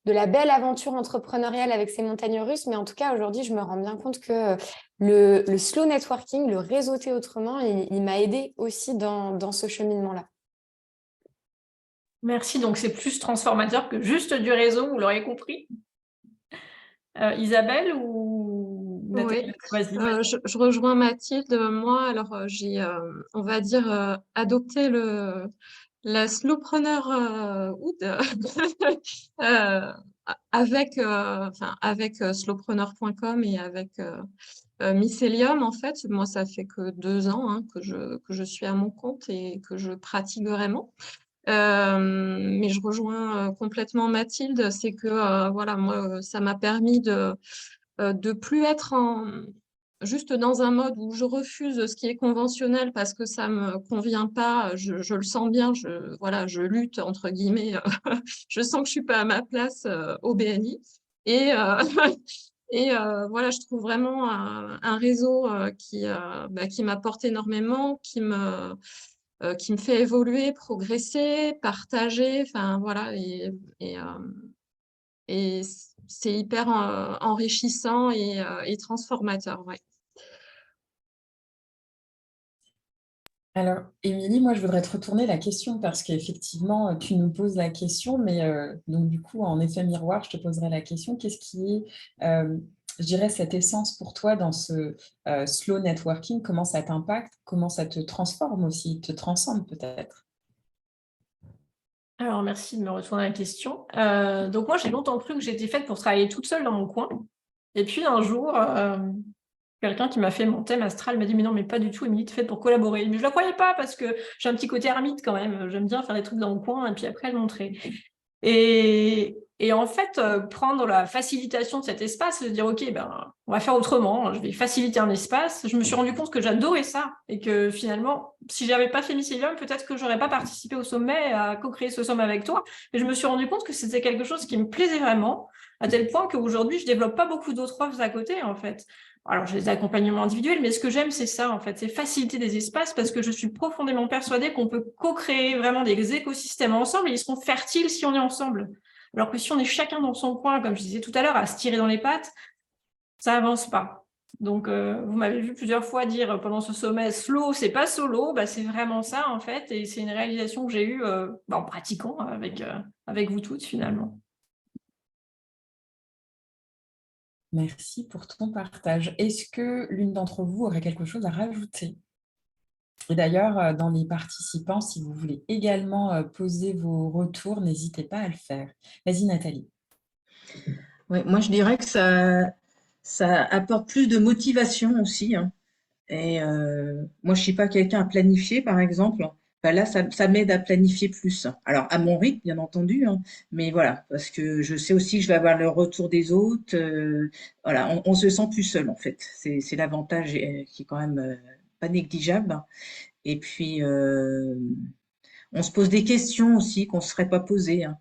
[SPEAKER 4] de la belle aventure entrepreneuriale avec ces montagnes russes. Mais en tout cas, aujourd'hui, je me rends bien compte que le slow networking, le réseauter autrement, il m'a aidé aussi dans ce cheminement-là.
[SPEAKER 1] Merci, donc c'est plus transformateur que juste du réseau, vous l'aurez compris. Isabelle ou Nathalie?
[SPEAKER 3] Oui, je rejoins Mathilde. Moi, alors j'ai, on va dire, adopté la slowpreneurhood avec slowpreneur.com et avec Mycelium. En fait, moi, ça fait que 2 ans que je suis à mon compte et que je pratique vraiment. Mais je rejoins complètement Mathilde, c'est que voilà, moi, ça m'a permis de plus être juste dans un mode où je refuse ce qui est conventionnel parce que ça me convient pas. Je le sens bien, voilà, je lutte entre guillemets. Je sens que je suis pas à ma place au BNI et voilà, je trouve vraiment un réseau qui m'apporte énormément, qui me fait évoluer, progresser, partager, enfin voilà, et c'est hyper enrichissant et transformateur, ouais.
[SPEAKER 2] Alors, Émilie, moi, je voudrais te retourner la question parce qu'effectivement, tu nous poses la question, mais donc du coup, en effet miroir, je te poserai la question. Qu'est-ce qui est, je dirais, cette essence pour toi dans ce slow networking? Comment ça t'impacte? Comment ça te transforme aussi, te transcende peut-être?
[SPEAKER 1] Alors, merci de me retourner la question. Donc moi, j'ai longtemps cru que j'étais faite pour travailler toute seule dans mon coin. Et puis un jour, quelqu'un qui m'a fait mon thème astral m'a dit: «Mais non, mais pas du tout, Émilie, tu es faite pour collaborer». Mais je la croyais pas parce que j'ai un petit côté ermite quand même. J'aime bien faire des trucs dans mon coin et puis après le montrer. Et en fait, prendre la facilitation de cet espace, se dire: «OK, ben, on va faire autrement, je vais faciliter un espace». Je me suis rendu compte que j'adorais ça et que finalement, si j'avais pas fait Mycélium, peut-être que j'aurais pas participé au sommet, à co-créer ce sommet avec toi. Et je me suis rendu compte que c'était quelque chose qui me plaisait vraiment, à tel point qu'aujourd'hui, je développe pas beaucoup d'autres offres à côté, en fait. Alors, j'ai des accompagnements individuels, mais ce que j'aime, c'est ça, en fait, c'est faciliter des espaces parce que je suis profondément persuadée qu'on peut co-créer vraiment des écosystèmes ensemble et ils seront fertiles si on est ensemble. Alors que si on est chacun dans son coin, comme je disais tout à l'heure, à se tirer dans les pattes, ça avance pas. Donc, vous m'avez vu plusieurs fois dire pendant ce sommet, slow, c'est pas solo, bah, c'est vraiment ça, en fait, et c'est une réalisation que j'ai eue en pratiquant avec vous toutes, finalement.
[SPEAKER 2] Merci pour ton partage. Est-ce que l'une d'entre vous aurait quelque chose à rajouter? Et d'ailleurs, dans les participants, si vous voulez également poser vos retours, n'hésitez pas à le faire. Vas-y, Nathalie.
[SPEAKER 6] Ouais, moi, je dirais que ça apporte plus de motivation aussi, hein. Et moi, je suis pas quelqu'un à planifier, par exemple. Bah là, ça m'aide à planifier plus. Alors, à mon rythme, bien entendu, hein, mais voilà, parce que je sais aussi que je vais avoir le retour des autres. Voilà, on se sent plus seul, en fait. C'est l'avantage qui est quand même pas négligeable. Et puis, on se pose des questions aussi qu'on ne se serait pas posées, hein.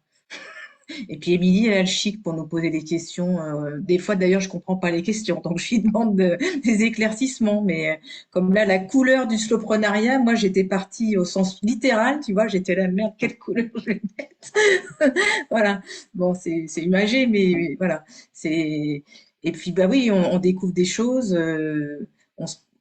[SPEAKER 6] Et puis Émilie, elle a le chic pour nous poser des questions. Des fois, d'ailleurs, je comprends pas les questions, donc je lui demande des éclaircissements. Mais comme là, la couleur du slowprenariat, moi, j'étais partie au sens littéral, tu vois, j'étais là, merde, quelle couleur je vais mettre? Voilà. Bon, c'est imagé, mais voilà. C'est et puis bah oui, on découvre des choses.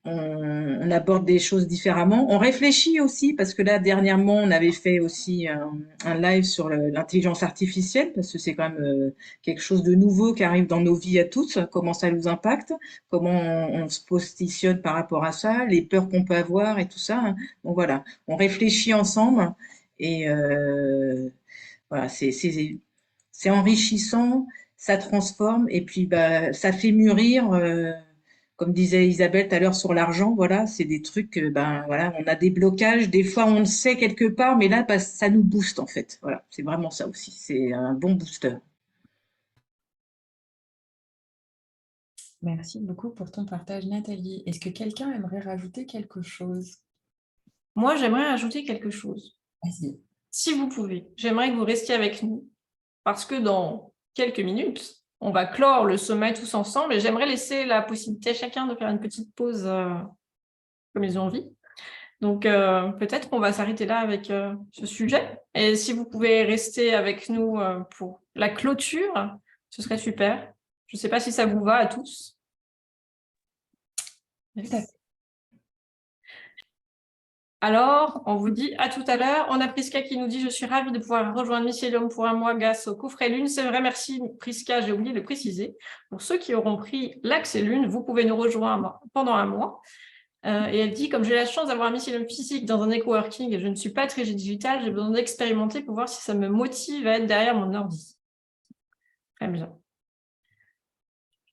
[SPEAKER 6] On aborde des choses différemment. On réfléchit aussi, parce que là, dernièrement, on avait fait aussi un live sur l'intelligence artificielle, parce que c'est quand même quelque chose de nouveau qui arrive dans nos vies à tous, comment ça nous impacte, comment on se positionne par rapport à ça, les peurs qu'on peut avoir et tout ça, hein. Donc voilà, on réfléchit ensemble et voilà, c'est enrichissant, ça transforme et puis bah, ça fait mûrir. Comme disait Isabelle tout à l'heure sur l'argent, voilà, c'est des trucs, ben voilà, on a des blocages, des fois on le sait quelque part, mais là, bah, ça nous booste en fait. Voilà, c'est vraiment ça aussi, c'est un bon booster.
[SPEAKER 2] Merci beaucoup pour ton partage, Nathalie. Est-ce que quelqu'un aimerait rajouter quelque chose?
[SPEAKER 1] Moi, j'aimerais ajouter quelque chose.
[SPEAKER 2] Vas-y.
[SPEAKER 1] Si vous pouvez, j'aimerais que vous restiez avec nous parce que dans quelques minutes, on va clore le sommet tous ensemble et j'aimerais laisser la possibilité à chacun de faire une petite pause comme ils ont envie. Donc, peut-être qu'on va s'arrêter là avec ce sujet. Et si vous pouvez rester avec nous pour la clôture, ce serait super. Je ne sais pas si ça vous va à tous.
[SPEAKER 2] Tout à fait.
[SPEAKER 1] Alors, on vous dit à tout à l'heure. On a Priska qui nous dit: je suis ravie de pouvoir rejoindre Mycélium pour un mois grâce au coffret Lune. C'est vrai, merci Priska, j'ai oublié de préciser. Pour ceux qui auront pris l'accès Lune, vous pouvez nous rejoindre pendant un mois. Et elle dit: comme j'ai la chance d'avoir un mycélium physique dans un éco-working et je ne suis pas très digital, j'ai besoin d'expérimenter pour voir si ça me motive à être derrière mon ordi. Très bien.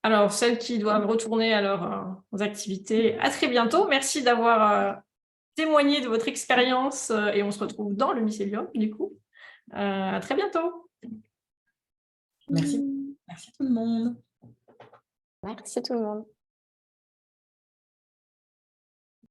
[SPEAKER 1] Alors, celles qui doivent retourner à leurs activités, à très bientôt. Merci d'avoir témoigné de votre expérience et on se retrouve dans le mycélium, du coup. À très bientôt.
[SPEAKER 2] Merci. Merci tout le monde.
[SPEAKER 4] Merci tout le monde.